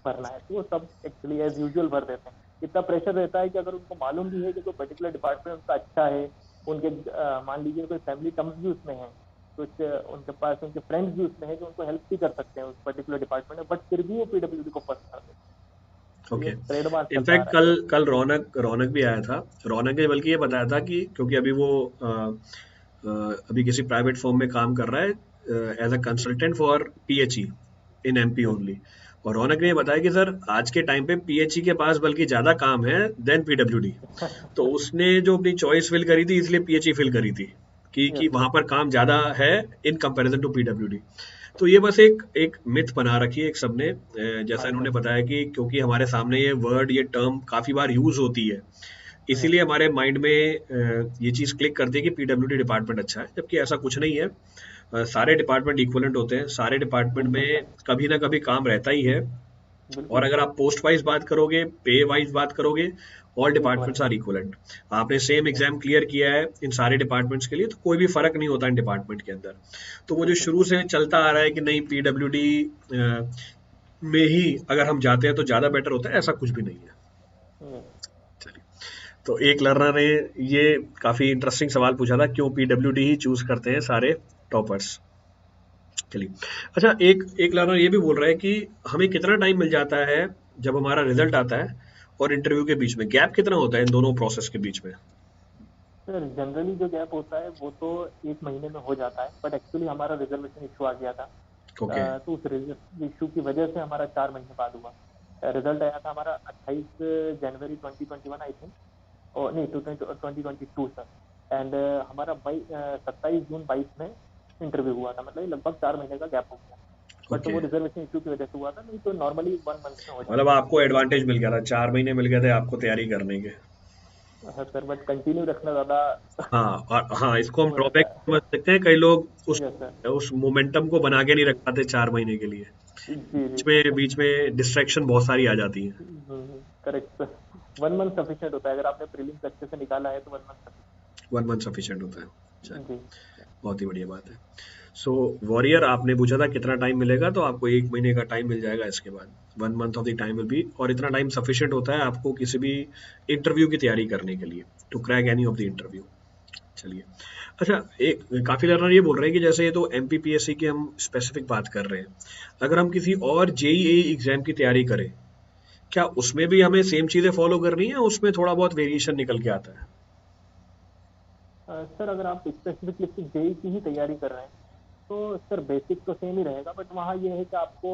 A: भरना है, तो वो सब एक्चुअली एज यूजुअल भर देते हैं। इतना प्रेशर रहता है कि अगर उनको मालूम भी है कि कोई पर्टिकुलर डिपार्टमेंट उनका अच्छा है, उनके मान लीजिए कोई फैमिली टर्म्स भी उसमें है, कुछ उनके पास उनके फ्रेंड्स भी उसमें है जो उनको हेल्प भी कर सकते हैं उस पर्टिकुलर डिपार्टमेंट में, बट फिर भी वो पीडब्ल्यूडी को फर्स्ट कर देते हैं। तो
B: ओके।
A: ये ट्रेडमार्क चलता आ
B: इनफैक्ट
A: रहा है
B: कल
A: सर।
B: कल रौनक रौनक भी आया था। रौनक ने बल्कि ये बताया था कि क्योंकि अभी वो अभी किसी प्राइवेट फर्म में काम कर रहा है एज अ
A: जी।
B: Consultant for PHE in MP
A: yes.
B: Only. और रौनक ने ये बताया कि सर आज के टाइम पे पीएचई के पास बल्कि ज्यादा काम है देन पीडब्ल्यूडी। तो उसने जो अपनी चॉइस फिल करी थी इसलिए पीएचई फिल करी थी कि
A: यस
B: वहां
A: यस।
B: पर काम ज्यादा है इन कंपैरिजन टू पीडब्ल्यूडी। तो ये बस एक एक मिथ बना रखी है एक सबने, जैसा
A: हाँ
B: इन्होंने
A: सर।
B: बताया कि क्योंकि हमारे सामने ये वर्ड ये टर्म काफी बार यूज होती है
A: यस।
B: इसीलिए हमारे माइंड में ये चीज क्लिक करती है कि पीडब्ल्यूडी डिपार्टमेंट अच्छा है, जबकि ऐसा कुछ नहीं है। सारे डिपार्टमेंट इक्वलेंट होते हैं, सारे डिपार्टमेंट
A: बिल्कुल
B: में
A: सर।
B: कभी ना कभी काम रहता ही है।
A: बिल्कुल
B: और अगर
A: सर।
B: आप पोस्ट वाइज बात करोगे, पे वाइज बात करोगे, ऑल
A: इक्वल
B: डिपार्टमेंट्स
A: है।
B: Are equivalent. आपने सेम
A: यस।
B: एग्जाम क्लियर किया है इन सारे डिपार्टमेंट्स के लिए तो कोई भी फर्क नहीं होता इन डिपार्टमेंट के अंदर। तो वो जो
A: बिल्कुल
B: शुरू
A: सर।
B: से चलता आ रहा है कि नहीं पीडब्ल्यूडी में ही अगर हम जाते हैं तो ज्यादा बेटर होता है, ऐसा कुछ भी नहीं है।
A: यस।
B: चलिए, तो एक लर्नर ने ये काफी इंटरेस्टिंग सवाल पूछा था, क्यों पीडब्ल्यूडी ही चूज करते हैं सारे टॉपर्स। चलिए, अच्छा, एक एक लर्नर ये भी बोल रहा है कि हमें कितना टाइम मिल जाता है जब हमारा रिजल्ट आता है और इंटरव्यू के बीच में, गैप कितना होता है इन दोनों प्रोसेस के बीच में?
A: सर जनरली जो गैप होता है वो तो 1 महीने में हो जाता है, बट एक्चुअली हमारा रिजर्वेशन इशू आ गया था।
B: ओके।
A: तो उस इशू की वजह से हमारा 4 महीने बाद हुआ। रिजल्ट आया था हमारा 28 जनवरी 2021 आई थिंक, और नहीं 2022 सर। एंड हमारा 27 जून 22 में इंटरव्यू हुआ था, मतलब ये लगभग 4 महीने का गैप हो गया। बट
B: ओके,
A: वो रिजर्वेशन इशू की वजह से हुआ था, नहीं तो नॉर्मली 1 मंथ में हो
B: मतलब
A: जाता है।
B: आपको एडवांटेज मिल गया था, 4 महीने मिल गए थे आपको तैयारी करने के।
A: हाँ सर, बट कंटिन्यू रखना ज्यादा
B: हाँ, और हाँ, इसको हम
A: वो
B: ड्रॉबैक
A: रहता है।
B: समझ सकते हैं। कई लोग उस
A: यस सर।
B: उस मोमेंटम को बना के नहीं रख
A: जी
B: पाते 4 महीने के लिए।
A: जी जी
B: बीच
A: सर।
B: में बीच में डिस्ट्रैक्शन बहुत सारी आ जाती है।
A: Correct sir. 1 मंथ सफिशिएंट होता है, अगर आपने प्रीलिम्स अच्छे से निकाला है तो 1 मंथ
B: 1 मंथ सफिशिएंट होता है। चलिए,
A: जी।
B: बहुत ही बढ़िया बात है। सो वॉरियर, आपने पूछा था कितना टाइम मिलेगा, तो आपको 1 महीने का टाइम मिल जाएगा इसके बाद। 1 month of the time will be, और इतना टाइम सफिशिएंट होता है आपको किसी भी इंटरव्यू की तैयारी करने के लिए, to crack any of the interview. चलिए, अच्छा, एक काफी लर्नर ये बोल रहे हैं कि जैसे ये तो एमपीपीएससी की हम स्पेसिफिक बात कर रहे हैं, अगर हम किसी और जेईई एग्जाम की तैयारी करें, क्या उसमें भी हमें सेम चीजें फॉलो करनी है, उसमें थोड़ा बहुत वेरिएशन निकल के आता है?
A: सर अगर आप स्पेसिफिकली जेई की ही तैयारी कर रहे हैं तो सर बेसिक तो सेम ही रहेगा, बट वहाँ ये है कि आपको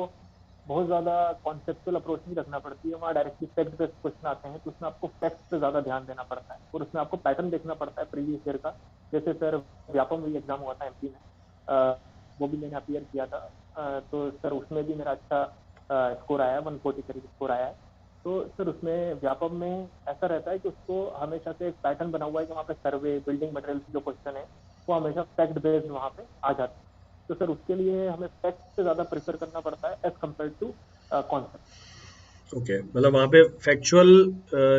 A: बहुत ज़्यादा कॉन्सेप्चुअल अप्रोच नहीं रखना पड़ती है। वहाँ डायरेक्टली फैक्ट बेस्ड क्वेश्चन आते हैं, तो उसमें आपको फैक्ट पे ज़्यादा ध्यान देना पड़ता है और उसमें आपको पैटर्न देखना पड़ता है प्रीवियस ईयर का। जैसे सर व्यापम भी एग्जाम हुआ था एमपी में, वो भी मैंने अपियर किया था। तो सर उसमें भी मेरा अच्छा स्कोर आया है, 140 करीब स्कोर आया है। तो सर उसमें व्यापम में ऐसा रहता है कि उसको हमेशा से एक पैटर्न बना हुआ है कि वहाँ पे सर्वे बिल्डिंग मटेरियल जो क्वेश्चन है वो हमेशा फैक्ट बेस्ड वहाँ पे आ जाते हैं। तो सर उसके लिए हमें फैक्ट से ज़्यादा प्रेफर करना पड़ता है as compare to concept.
B: Okay, मतलब वहाँ पे फैक्चुअल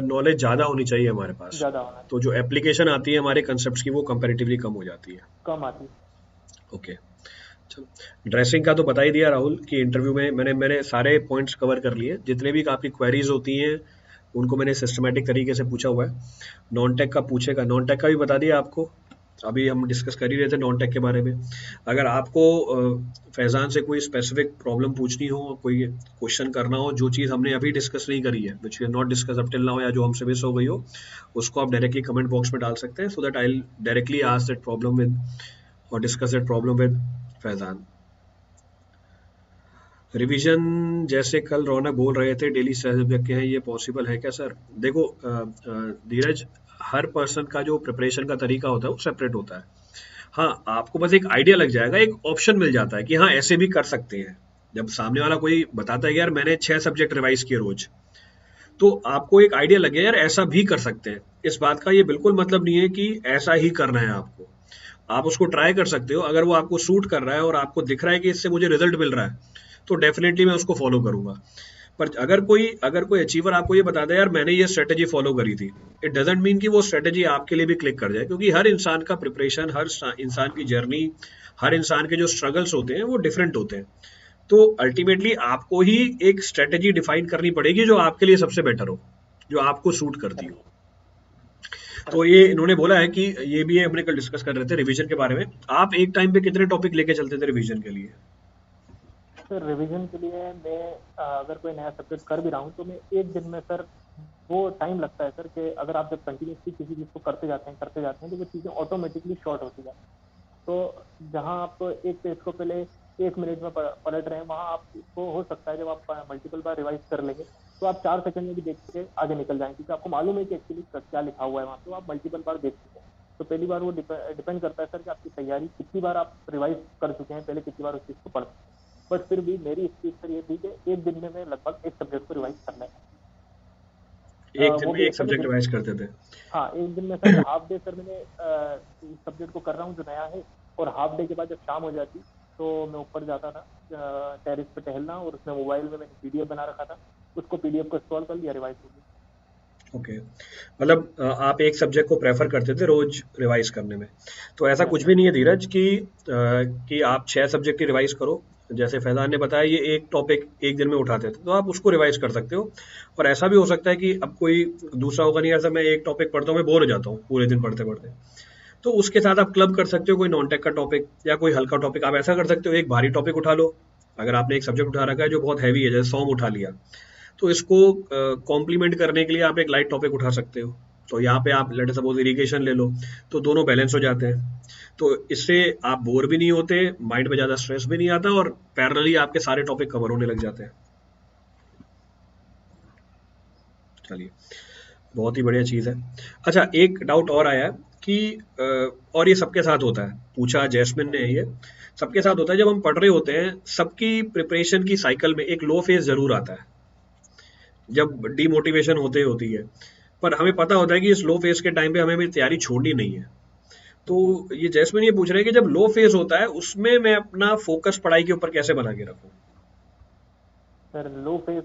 B: नॉलेज ज़्यादा होनी चाहिए हमारे पास,
A: ज़्यादा होना
B: तो
A: चाहिए।
B: जो एप्लीकेशन आती है हमारे कंसेप्ट की वो कंपैरेटिवली कम हो जाती है।
A: कम आती है।
B: ओके, चलो, ड्रेसिंग का तो बता ही दिया राहुल कि इंटरव्यू में मैंने मैंने सारे पॉइंट्स कवर कर लिए, जितने भी आपकी क्वेरीज होती हैं उनको मैंने सिस्टमेटिक तरीके से पूछा हुआ है। नॉन टेक का पूछेगा, नॉन टेक का भी बता दिया आपको, अभी हम डिस्कस कर ही रहे थे नॉन टेक के बारे में। अगर आपको फैज़ान से कोई स्पेसिफिक प्रॉब्लम पूछनी हो, कोई क्वेश्चन करना हो, जो चीज़ हमने अभी डिस्कस नहीं करी है, which we not discuss up till now, या जो हमसे मिस हो गई हो, उसको आप डायरेक्टली कमेंट बॉक्स में डाल सकते हैं, so that I directly ask that problem with, और discuss that problem with Faizan. Revision, जैसे कल रौनक बोल रहे थे डेली सब्जेक्ट के हैं, ये पॉसिबल है क्या सर? देखो धीरज, हर पर्सन का जो प्रिपरेशन का तरीका होता है वो सेपरेट होता है। हाँ, आपको बस एक आइडिया लग जाएगा, एक ऑप्शन मिल जाता है कि हाँ ऐसे भी कर सकते हैं। जब सामने वाला कोई बताता है कि यार मैंने 6 सब्जेक्ट रिवाइज किए रोज, तो आपको एक आइडिया लगे यार ऐसा भी कर सकते हैं। इस बात का ये बिल्कुल मतलब नहीं है कि ऐसा ही करना है आपको। आप उसको ट्राई कर सकते हो, अगर वो आपको सूट कर रहा है और आपको दिख रहा है कि इससे मुझे रिजल्ट मिल रहा है, तो डेफिनेटली मैं उसको फॉलो करूंगा। पर अगर कोई अचीवर आपको ये बता दे यार मैंने ये स्ट्रेटेजी फॉलो करी थी, इट डजेंट मीन कि वो स्ट्रेटेजी आपके लिए भी क्लिक कर जाए, क्योंकि हर इंसान का प्रिपरेशन, इंसान की जर्नी, हर इंसान के जो स्ट्रगल्स होते हैं वो डिफरेंट होते हैं। तो अल्टीमेटली आपको ही एक स्ट्रेटेजी डिफाइन करनी पड़ेगी जो आपके लिए सबसे बेटर हो, जो आपको सूट करती हो।
A: करेक्ट।
B: तो
A: करेक्ट।
B: ये इन्होंने बोला है कि ये भी हमने कल डिस्कस कर रहे थे रिवीजन के बारे में। आप एक टाइम पे कितने टॉपिक लेके चलते थे रिवीजन के लिए?
A: सर रिवीजन के लिए मैं अगर कोई नया सब्जेक्ट कर भी रहा हूँ तो मैं एक दिन में सर, वो टाइम लगता है सर कि अगर आप जब कंटिन्यूसली किसी चीज़ को करते जाते हैं तो वो चीज़ें ऑटोमेटिकली शॉर्ट होती जाती हैं। तो जहाँ आप एक पेज को पहले 1 मिनट में पलट रहे हैं, वहाँ आपको हो सकता है जब आप मल्टीपल बार रिवाइज कर लेंगे तो आप 4 सेकंड में भी देख के आगे निकल जाएंगे, क्योंकि आपको मालूम है कि एक्चुअली क्या लिखा हुआ है वहाँ पे, तो आप मल्टीपल बार देख चुके हैं। तो पहली बार वो डिपेंड करता है सर कि आपकी तैयारी कितनी बार आप रिवाइज कर चुके हैं, पहले कितनी बार उस चीज़ को पढ़ चुके हैं। बट फिर भी मेरी स्पीड सर ये थी कि एक दिन में मैं लगभग एक सब्जेक्ट को रिवाइज कर लेता।
B: एक दिन
A: वो
B: में
A: भी
B: एक
A: ऐसा कि
B: सब्जेक्ट रिवाइज करते थे?
A: हाँ, एक दिन में सर हाफ डे सर मैंने इस सब्जेक्ट को कर रहा हूँ जो नया है, और हाफ डे के बाद जब शाम हो जाती तो मैं ऊपर जाता था टेरिस पे टहलना, और उसमें मोबाइल में मैंने पीडीएफ बना रखा था, उसको पीडीएफ को इंस्टॉल कर लिया, रिवाइज हो गया।
B: ओके, मतलब आप एक सब्जेक्ट को प्रेफर करते थे रोज रिवाइज करने में। तो ऐसा
A: यस
B: कुछ
A: सर।
B: भी नहीं है धीरज कि आप 6 सब्जेक्ट की रिवाइज करो। जैसे फैजान ने बताया ये एक टॉपिक एक दिन में उठाते थे, तो आप उसको रिवाइज कर सकते हो। और ऐसा भी हो सकता है कि अब कोई दूसरा होगा नहीं, ऐसा मैं एक टॉपिक पढ़ता हूँ, मैं बोर हो जाता हूँ पूरे दिन पढ़ते पढ़ते, तो उसके साथ आप क्लब कर सकते हो, कोई नॉन टेक का टॉपिक या कोई हल्का टॉपिक। आप ऐसा कर सकते हो, एक भारी टॉपिक उठा लो। अगर आपने एक सब्जेक्ट उठा रखा है जो बहुत हैवी है, जैसे सॉन्ग उठा लिया, तो इसको कॉम्प्लीमेंट करने के लिए आप एक लाइट टॉपिक उठा सकते हो। तो यहाँ पे आप लेट सपोज इरिगेशन ले लो, तो दोनों बैलेंस हो जाते हैं। तो इससे आप बोर भी नहीं होते, माइंड में ज़्यादा स्ट्रेस भी नहीं आता, और पैरेलली आपके सारे टॉपिक कवर होने लग जाते हैं। चलिए, बहुत ही बढ़िया चीज़ है। अच्छा, एक डाउट और आया है कि और ये सबके साथ होता है, पूछा जैस्मिन ने ये, सबके साथ होता है जब हम पढ़ रहे होते हैं, सबकी प्रिपरेशन की साइकिल में एक लो फेज जरूर आता है, जब डीमोटिवेशन होती है। पर हमें पता होता है कि इस लो फेज के टाइम पे हमें अपनी तैयारी छोड़नी नहीं है। तो
A: जी
B: ये जैस्मिन ये पूछ रहे हैं कि जब लो फेज होता है उसमें मैं अपना फोकस पढ़ाई के ऊपर कैसे बना के रखूं?
A: सर, लो फेस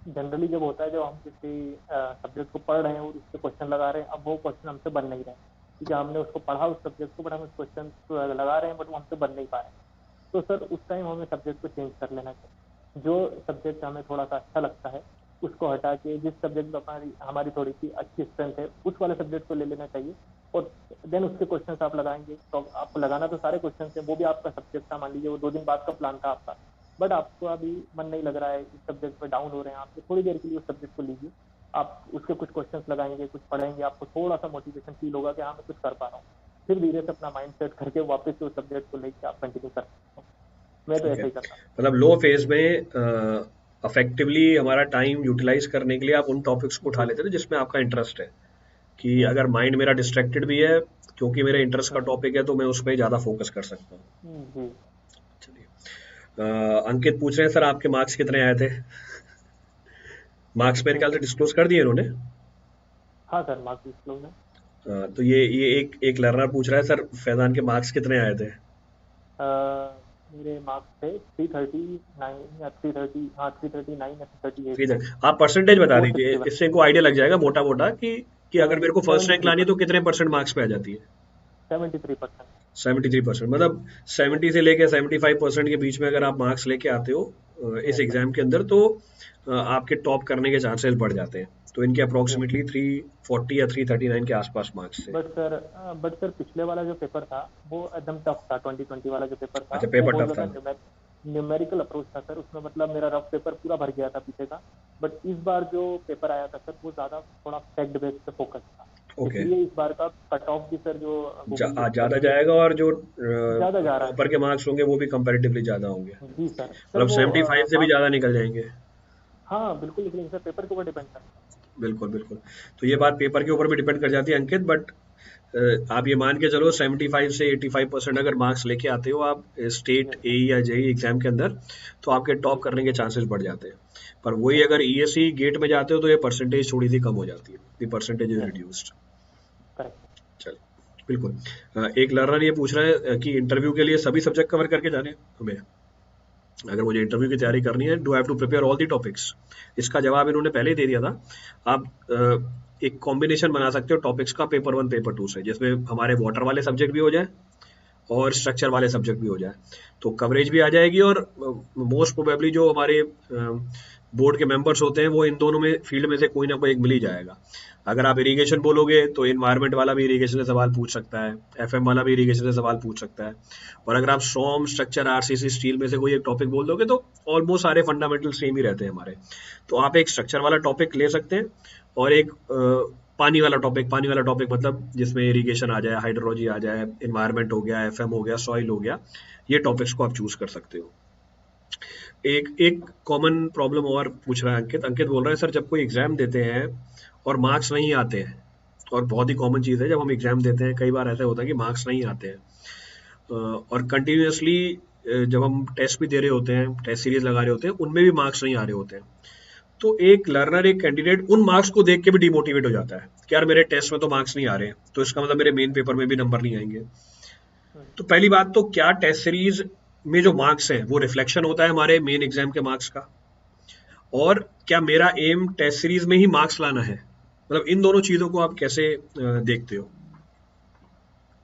A: जनरली जब होता है जब हम किसी सब्जेक्ट को पढ़ रहे हैं और उससे क्वेश्चन लगा रहे हैं, अब वो क्वेश्चन हमसे बन नहीं रहे हैं, क्योंकि हमने उसको पढ़ा उस सब्जेक्ट को, बट हम उस क्वेश्चन लगा रहे हैं बट वो हमसे बन नहीं पा रहे हैं। तो सर उस टाइम हमें सब्जेक्ट को चेंज कर लेना चाहिए। जो सब्जेक्ट हमें थोड़ा सा अच्छा लगता है उसको हटा के जिस सब्जेक्ट में हमारी हमारी थोड़ी सी अच्छी स्ट्रेंथ है उस वाले सब्जेक्ट को ले लेना चाहिए। और देन उसके क्वेश्चंस आप लगाएंगे तो आपको लगाना तो सारे क्वेश्चन है, वो भी आपका सब्जेक्ट था, मान लीजिए वो 2 दिन बाद का प्लान था आपका, बट आपको अभी मन नहीं लग रहा है, इस सब्जेक्ट में डाउन हो रहे हैं आप, तो थोड़ी देर के लिए उस सब्जेक्ट को लीजिए। आप उसके कुछ क्वेश्चंस लगाएंगे, कुछ पढ़ेंगे, आपको थोड़ा सा मोटिवेशन फील होगा कि हाँ मैं कुछ कर पा रहा हूँ। फिर धीरे से अपना माइंड सेट करके वापस से उस सब्जेक्ट को लेके आप कंटिन्यू कर सकते हो। मैं तो
B: ओके,
A: ऐसा ही करता हूँ।
B: मतलब लो फेज में अफेक्टिवली हमारा टाइम यूटिलाइज करने के लिए आप उन टॉपिक्स को उठा
A: जी।
B: लेते थे जिसमें आपका इंटरेस्ट है, कि
A: यस।
B: अगर माइंड मेरा डिस्ट्रैक्टेड भी है, क्योंकि मेरे इंटरेस्ट का
A: हम्म।
B: टॉपिक है, तो मैं उस पर ज़्यादा फोकस कर सकता हूँ।
A: जी।
B: चलिए, अंकित पूछ रहे हैं सर आपके मार्क्स कितने आए थे? मार्क्स मेरे ख्याल से डिस्क्लोज कर दिए इन्होंने।
A: हाँ सर, मार्क्स डिस्क्लोज है।
B: तो ये एक एक लर्नर पूछ रहा है सर फैजान के मार्क्स कितने आए थे?
A: अ, मेरे मार्क्स थे 339 या 330, हाँ 339 या 338
B: ठीक है,
A: थे।
B: आप परसेंटेज बता दीजिए,
A: 461।
B: इससे इनको आइडिया लग जाएगा मोटा मोटा कि अगर मेरे को फर्स्ट रैंक लानी है तो
A: 73%।
B: कितने परसेंट मार्क्स पे आ जाती है?
A: 73%।
B: 73%, मतलब 70 से लेके 75% के बीच में अगर आप मार्क्स लेके आते हो इस
A: यस सर।
B: एग्जाम के अंदर, तो आपके टॉप करने के चांसेस बढ़ जाते हैं। तो इनके
A: यस।
B: अप्रोक्सीमेटली 340 या 339 के आसपास मार्क्स थे।
A: बट सर पिछले वाला जो पेपर था वो एकदम टफ था, 2020 वाला जो पेपर था
B: अच्छा,
A: वो
B: पेपर
A: बहुत
B: टफ था।
A: ज्यादा न्यूमेरिकल अप्रोच था सर उसमें, मतलब मेरा रफ पेपर पूरा भर गया था पीछे का। बट इस बार जो पेपर आया था सर वो ज्यादा थोड़ा फैक्ट बेस्ड पे फोकस था,
B: ओके,
A: इसलिए इस बार का कट ऑफ भी सर जो गूगल के थ्रू
B: ज़्यादा
A: रिलीज
B: जाएगा, और जो
A: ज्यादा जा रहा है
B: टॉपर के मार्क्स होंगे वो भी कंपैरेटिवली ज़्यादा होंगे,
A: सर। जी सर
B: मतलब
A: वो
B: 75 से भी ज़्यादा निकल जाएंगे।
A: हाँ बिल्कुल, लेकिन सर पेपर के ऊपर डिपेंड करता
B: बिल्कुल बिल्कुल। तो ये बात पेपर के ऊपर भी डिपेंड कर जाती है अंकित, बट आप ये मान के चलो 75 से 85% अगर मार्क्स लेके आते हो आप
A: है।
B: स्टेट
A: यस
B: ए
A: सर।
B: या जेई एग्जाम के अंदर, तो आपके टॉप
A: जी।
B: करने के चांसेस बढ़ जाते हैं। पर वही
A: यस
B: अगर ईएससी गेट में जाते हो तो ये परसेंटेज थोड़ी सी कम हो जाती है, the percentage is
A: yes.
B: Reduced.
A: Correct.
B: चलिए, बिल्कुल। एक लर्नर ये पूछ रहा है कि इंटरव्यू के लिए सभी सब्जेक्ट कवर करके जाने हैं हमें? अगर मुझे इंटरव्यू की तैयारी करनी है, do have to prepare all the topics? इसका जवाब इन्होंने पहले ही दे दिया था। आप एक कॉम्बिनेशन बना सकते हो टॉपिक्स का पेपर 1 पेपर 2 से, जिसमें हमारे वाटर वाले सब्जेक्ट भी हो जाए और स्ट्रक्चर वाले सब्जेक्ट भी हो जाए, तो कवरेज भी आ जाएगी। और मोस्ट प्रोबेबली जो हमारे बोर्ड के मेंबर्स होते हैं वो इन दोनों में फील्ड में से कोई ना कोई एक मिल ही जाएगा। अगर आप इरिगेशन बोलोगे तो इन्वायरमेंट वाला भी इरिगेशन से सवाल पूछ सकता है, एफएम वाला भी इरिगेशन से सवाल पूछ सकता है। और अगर आप स्ट्रॉम, स्ट्रक्चर, आरसीसी, स्टील में से कोई एक टॉपिक बोल दोगे तो ऑलमोस्ट सारे फंडामेंटल सेम ही रहते हैं हमारे। तो आप एक स्ट्रक्चर वाला टॉपिक ले सकते हैं और एक पानी वाला टॉपिक मतलब जिसमें इरिगेशन आ जाए, हाइड्रोलॉजी आ जाए, इन्वायरमेंट हो गया, एफएम हो गया, सॉइल हो गया, ये टॉपिक्स को आप चूज कर सकते हो। एक एक कॉमन प्रॉब्लम और पूछ रहा है अंकित। अंकित बोल रहा है सर, जब कोई एग्जाम देते हैं और मार्क्स नहीं आते हैं, और बहुत ही कॉमन चीज़ है जब हम एग्जाम देते हैं, कई बार ऐसा होता है कि मार्क्स नहीं आते हैं, और कंटिन्यूसली जब हम टेस्ट भी दे रहे होते हैं, टेस्ट सीरीज लगा रहे होते हैं, उनमें भी मार्क्स नहीं आ रहे होते हैं, तो एक लर्नर, एक कैंडिडेट उन मार्क्स को देख के भी डिमोटिवेट हो जाता है कि यार मेरे टेस्ट में तो मार्क्स नहीं आ रहे हैं, तो इसका मतलब मेरे मेन पेपर में भी नंबर नहीं आएंगे। तो पहली बात तो, क्या टेस्ट सीरीज में जो मार्क्स हैं वो रिफ्लेक्शन होता है हमारे मेन एग्जाम के मार्क्स का, और क्या मेरा एम टेस्ट सीरीज में ही मार्क्स लाना है? मतलब इन दोनों चीजों को आप कैसे देखते हो?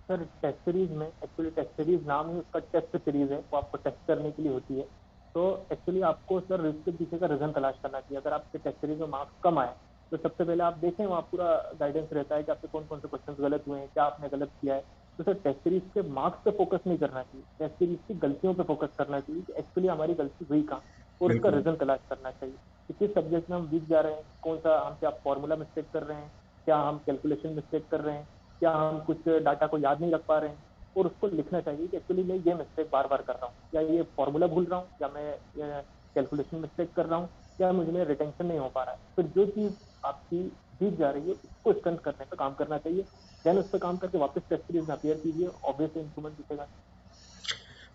A: सर टेस्ट सीरीज में एक्चुअली, टेस्ट सीरीज नाम ही उसका टेस्ट सीरीज है, वो आपको टेस्ट करने के लिए होती है। तो एक्चुअली आपको सर इसके पीछे का रीजन तलाश करना चाहिए। अगर आपके टेस्ट सीरीज में मार्क्स कम आए तो सबसे पहले आप देखें, वहाँ पूरा गाइडेंस रहता है कि आपके कौन कौन से क्वेश्चन गलत हुए हैं, क्या आपने गलत किया है। तो सर टेस्ट सीरीज के मार्क्स पे फोकस नहीं करना चाहिए, टेस्ट सीरीज की गलतियों पे फोकस करना चाहिए कि एक्चुअली हमारी गलती हुई कहाँ, और उसका
B: बिल्कुल।
A: रीजन तलाश करना चाहिए कि किस सब्जेक्ट में हम वीक जा रहे हैं, कौन सा हम, क्या फॉर्मूला मिस्टेक कर रहे हैं, क्या हम कैलकुलेशन मिस्टेक कर रहे हैं, क्या हम कुछ डाटा को याद नहीं रख पा रहे हैं। और उसको लिखना चाहिए कि एक्चुअली मैं ये मिस्टेक बार बार कर रहा हूँ, या ये फॉर्मूला भूल रहा हूँ, या मैं कैलकुलेशन मिस्टेक कर रहा हूँ, या मुझे में रिटेंशन नहीं हो पा रहा है। फिर जो चीज़ आपकी भीग जा रही है उसको स्ट्रेंथ करने का काम करना चाहिए। देन उस पर काम करके वापस टेस्ट सीरीज में अपियर कीजिए, ऑब्वियसली इंप्रूवमेंट दिखेगा।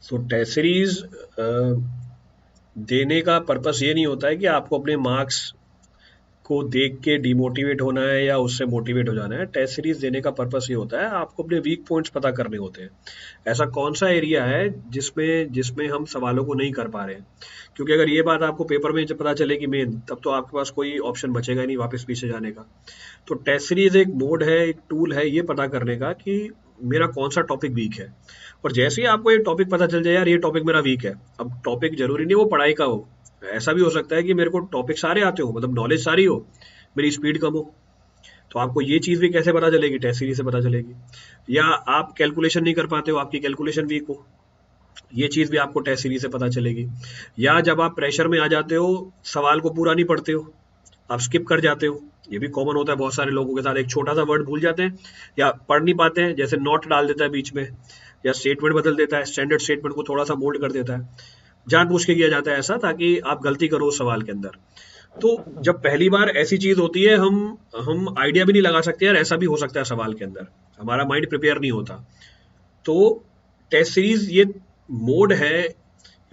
B: सो टेस्ट सीरीज देने का पर्पस ये नहीं होता है कि आपको अपने मार्क्स को देख के डिमोटिवेट होना है या उससे मोटिवेट हो जाना है। टेस्ट सीरीज देने का पर्पस ये होता है आपको अपने वीक पॉइंट्स पता करने होते हैं। ऐसा कौन सा एरिया है जिसमें जिसमें हम सवालों को नहीं कर पा रहे हैं, क्योंकि अगर ये बात आपको पेपर में जब पता चलेगी मेन, तब तो आपके पास कोई ऑप्शन बचेगा ही नहीं वापस पीछे जाने का। तो टेस्ट सीरीज एक मोड है, एक टूल है ये पता करने का कि मेरा कौन सा टॉपिक वीक है। और जैसे ही आपको ये टॉपिक पता चल जाए यार ये टॉपिक मेरा वीक है, अब टॉपिक जरूरी नहीं वो पढ़ाई का हो, ऐसा भी हो सकता है कि मेरे को टॉपिक सारे आते हो, मतलब नॉलेज सारी हो, मेरी स्पीड कम हो, तो आपको ये चीज़ भी कैसे पता चलेगी? टेस्ट सीरीज से पता चलेगी। या आप कैलकुलेशन नहीं कर पाते हो, आपकी कैलकुलेशन वीक हो, ये चीज़ भी आपको टेस्ट सीरीज से पता चलेगी। या जब आप प्रेशर में आ जाते हो, सवाल को पूरा नहीं पढ़ते हो, आप स्किप कर जाते हो, ये भी कॉमन होता है बहुत सारे लोगों के साथ, एक छोटा सा वर्ड भूल जाते हैं या पढ़ नहीं पाते हैं, जैसे नॉट डाल देता है बीच में, या स्टेटमेंट बदल देता है, स्टैंडर्ड स्टेटमेंट को थोड़ा सा मोल्ड कर देता है, जानबूझ के किया जाता है ऐसा ताकि आप गलती करो उस सवाल के अंदर। तो जब पहली बार ऐसी चीज होती है, हम आइडिया भी नहीं लगा सकते यार ऐसा भी हो सकता है सवाल के अंदर, हमारा माइंड प्रिपेयर नहीं होता। तो टेस्ट सीरीज ये मोड है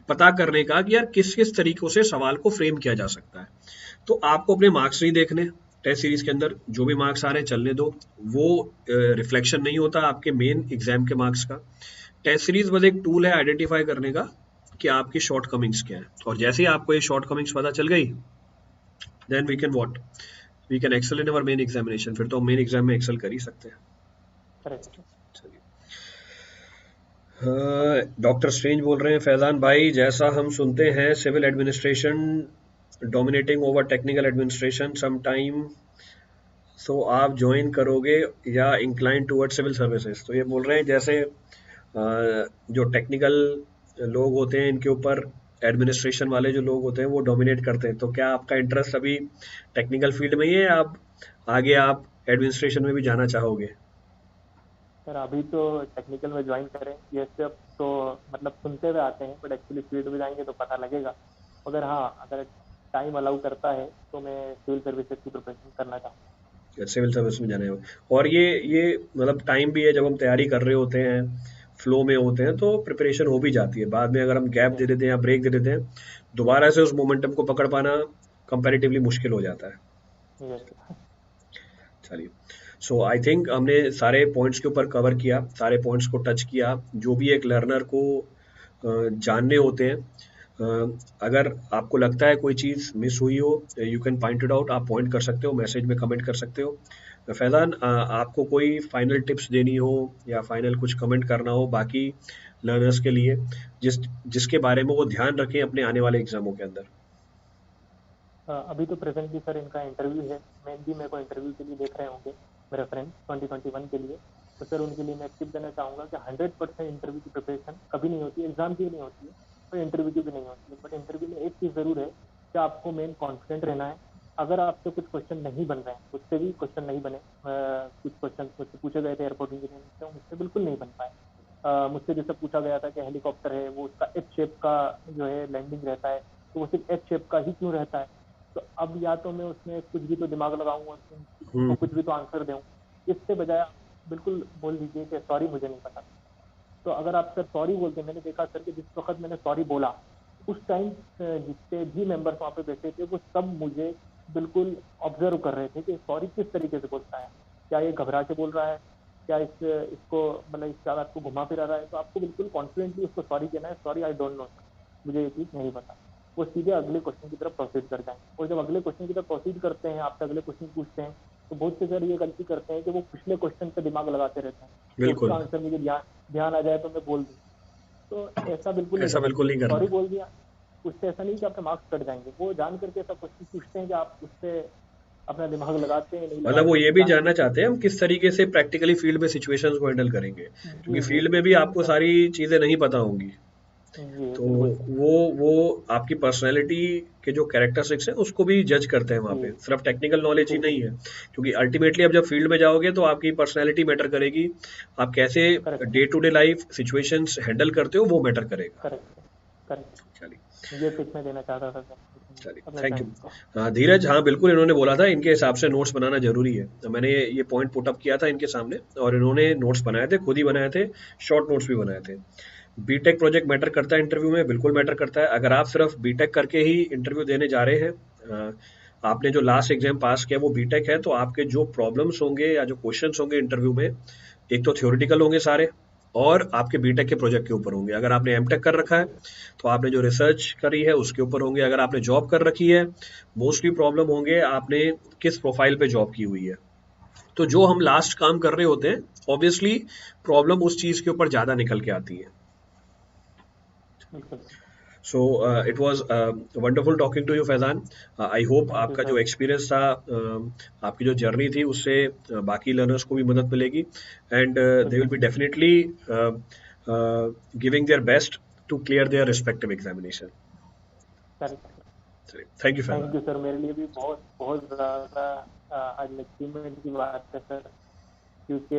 B: पता करने का कि यार किस किस तरीकों से सवाल को फ्रेम किया जा सकता है। तो आपको अपने मार्क्स नहीं देखने, टेस्ट सीरीज के अंदर जो भी मार्क्स आ रहे हैं चलने दो, वो रिफ्लेक्शन नहीं होता आपके मेन एग्जाम के मार्क्स का। टेस्ट सीरीज बस एक टूल है आइडेंटिफाई करने का कि आपकी शॉर्ट कमिंग्स क्या है, और जैसे ही आपको ये शॉर्ट कमिंग्स पता चल गई, then we can what, we can excel in our main examination. फिर तो हम मेन एग्जाम में एक्सेल कर ही सकते हैं।
A: करेक्ट।
B: चलिए, डॉक्टर स्ट्रेंज बोल रहे हैं, फैजान भाई जैसा हम सुनते हैं civil administration dominating over technical administration some time, so आप ज्वाइन करोगे या इंक्लाइन टूवर्ड सिविल सर्विसेज? तो ये बोल रहे हैं जैसे जो टेक्निकल लोग होते हैं इनके ऊपर एडमिनिस्ट्रेशन वाले जो लोग होते हैं वो डोमिनेट करते हैं, तो क्या आपका इंटरेस्ट अभी टेक्निकल फील्ड में ही है, आप आगे आप एडमिनिस्ट्रेशन में भी जाना चाहोगे?
A: सर अभी तो टेक्निकल में ज्वाइन करें, ये सब तो मतलब सुनते हुए आते हैं, बट एक्चुअली फील्ड में जाएंगे तो पता लगेगा। मगर हाँ, अगर टाइम अलाउ करता है तो मैं सिविल सर्विसेज की प्रिपरेशन करना चाहूँगा।
B: सिविल सर्विस में जाने हो, और ये मतलब टाइम भी है जब हम तैयारी कर रहे होते हैं, फ्लो में होते हैं, तो प्रिपरेशन हो भी जाती है। बाद में अगर हम गैप दे
A: यस।
B: देते हैं या ब्रेक दे देते हैं, दोबारा से उस मोमेंटम को पकड़ पाना कंपैरेटिवली मुश्किल हो जाता है।
A: यस।
B: चलिए, सो आई थिंक हमने सारे पॉइंट्स के ऊपर कवर किया, सारे पॉइंट्स को टच किया जो भी एक लर्नर को जानने होते हैं। अगर आपको लगता है कोई चीज़ मिस हुई हो, you can point it out, आप पॉइंट कर सकते हो, मैसेज में कमेंट कर सकते हो। फैज़ान, आपको कोई फाइनल टिप्स देनी हो या फाइनल कुछ कमेंट करना हो बाकी लर्नर्स के लिए, जिसके बारे में वो ध्यान रखें अपने आने वाले एग्जामों के अंदर?
A: अभी तो प्रेजेंटली सर इनका इंटरव्यू है, मेरे को इंटरव्यू के लिए देख रहे होंगे मेरे फ्रेंड 2021 के लिए। तो सर उनके लिए मैं टिप देना चाहूँगा कि 100% इंटरव्यू की प्रिपरेशन कभी नहीं होती, एग्जाम की भी नहीं होती है और इंटरव्यू की भी नहीं होती है। बट इंटरव्यू में एक चीज़ ज़रूर है कि आपको मेन कॉन्फिडेंट रहना है। अगर आपसे कुछ क्वेश्चन नहीं बन रहे हैं, मुझसे भी क्वेश्चन नहीं बने, कुछ क्वेश्चन मुझसे पूछे गए थे एयरपोर्ट इंजीनियरिंग से, मुझसे बिल्कुल नहीं बन पाए। मुझसे जैसे पूछा गया था कि हेलीकॉप्टर है वो उसका एच शेप का जो है लैंडिंग रहता है, तो वो सिर्फ एच शेप का ही क्यों रहता है? तो अब या तो मैं उसमें कुछ भी तो दिमाग लगाऊँ और उनको
B: हम्म।
A: कुछ भी तो आंसर दूँ, इससे बजाय आप बिल्कुल बोल दीजिए कि सॉरी मुझे नहीं पता। तो अगर आप सर सॉरी बोलते हैं, मैंने देखा सर कि जिस वक़्त मैंने सॉरी बोला, उस टाइम जितने भी मेंबर्स वहाँ पे बैठे थे, वो सब मुझे बिल्कुल ऑब्ज़र्व कर रहे थे कि सॉरी किस तरीके से बोलता है। क्या ये घबरा के बोल रहा है? क्या इसको मतलब इस बात को घुमा-फिरा रहा है? तो आपको बिल्कुल कॉन्फिडेंटली उसको सॉरी कहना है, "sorry I don't know sir, मुझे ये चीज़ नहीं पता।" वो सीधे अगले क्वेश्चन की तरफ प्रोसीड कर जाएँगे और जब अगले क्वेश्चन की तरफ प्रोसीड करते हैं, आपसे अगले क्वेश्चन पूछते हैं, तो बहुत से सर ये गलती करते हैं कि वो पिछले क्वेश्चन पे दिमाग लगाते रहते हैं कि उसका
B: बिल्कुल।
A: आंसर मुझे ध्यान ध्यान आ जाए तो मैं बोल दूँ। तो ऐसा बिल्कुल नहीं
B: ऐसा
A: करना
B: बिल्कुल
A: चाहिए।
B: नहीं
A: सॉरी
B: करना।
A: बोल दिया, उससे ऐसा नहीं कि आपके मार्क्स कट जाएँगे। वो जान करके ऐसा क्वेश्चन पूछते हैं कि आप उससे अपना दिमाग लगाते हैं, नहीं
B: मतलब वो
A: लगाते,
B: ये भी
A: जानबूझ
B: जानना
A: के
B: चाहते हैं हम किस तरीके से प्रैक्टिकली फील्ड में सिचुएशंस को हैंडल करेंगे, क्योंकि
A: जी, जी,
B: फील्ड
A: जी।
B: में भी आपको
A: सर
B: सारी चीज़ें नहीं पता होंगी।
A: जी,
B: तो
A: बिल्कुल सर।
B: वो आपकी पर्सनैलिटी के जो कैरेक्टरिस्टिक्स हैं उसको भी जज करते हैं वहाँ पे,
A: जी,
B: सिर्फ टेक्निकल नॉलेज ही
A: बिल्कुल।
B: नहीं है। क्योंकि अल्टीमेटली अब जब फील्ड में जाओगे तो आपकी पर्सनैलिटी मैटर करेगी, आप कैसे
A: correct sir,
B: day to day life situations handle करते हो वो मैटर करेगा।
A: Correct sir, correct.
B: चलिए।
A: ये टिप मैं देना चाहता था सर
B: चलिए,
A: अपने
B: थैंक यू।
A: फ्रेंड्स को।
B: धीरज, हाँ बिल्कुल, इन्होंने बोला था इनके हिसाब से नोट्स बनाना जरूरी है, तो मैंने ये पॉइंट पुट अप किया था इनके सामने और इन्होंने नोट्स बनाए थे, खुद ही बनाए थे, शॉर्ट नोट्स भी बनाए थे। बीटेक प्रोजेक्ट मैटर करता है इंटरव्यू में, बिल्कुल मैटर करता है। अगर आप सिर्फ बीटेक करके ही इंटरव्यू देने जा रहे हैं, आपने जो लास्ट एग्जाम पास किया वो बीटेक है, तो आपके जो प्रॉब्लम्स होंगे या जो क्वेश्चंस होंगे इंटरव्यू में, एक तो थ्योरेटिकल होंगे सारे और आपके बीटेक के प्रोजेक्ट के ऊपर होंगे। अगर आपने एमटेक कर रखा है
A: जी,
B: तो आपने जो रिसर्च करी है उसके ऊपर होंगे। अगर आपने जॉब कर रखी है, मोस्टली प्रॉब्लम होंगे आपने किस प्रोफाइल पे जॉब की हुई है। तो जो हम लास्ट काम कर रहे होते हैं, ऑब्वियसली प्रॉब्लम उस चीज के ऊपर ज्यादा निकल के आती है।
A: बिल्कुल sir.
B: So it was wonderful talking to you Faizan. I hope
A: thank you
B: आपका जो
A: सर।
B: एक्सपीरियंस था, आपकी जो जर्नी थी उससे बाकी लर्नर्स को भी मदद मिलेगी, एंड दे विल
A: बिल्कुल
B: be
A: sir.
B: Definitely giving their best to clear their respective examination.
A: Correct sir.
B: चलिए, thank you
A: thank
B: Faizan.
A: You sir, मेरे लिए भी बहुत बहुत ज़्यादा आज अचीवमेंट की बात है सर, क्योंकि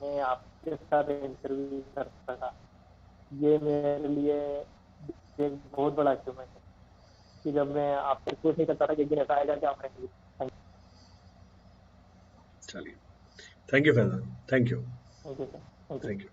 A: मैं आपके साथ इंटरव्यू कर सका। ये मेरे लिए एक बहुत बड़ा अचीवमेंट है कि जब मैं आपसे सोच नहीं सकता था कि एक दिन ऐसा आएगा कि आप रहेंगे। थैंक
B: चलिए, thank you Faizan, thank you.
A: You sir, thank you.
B: Thank you.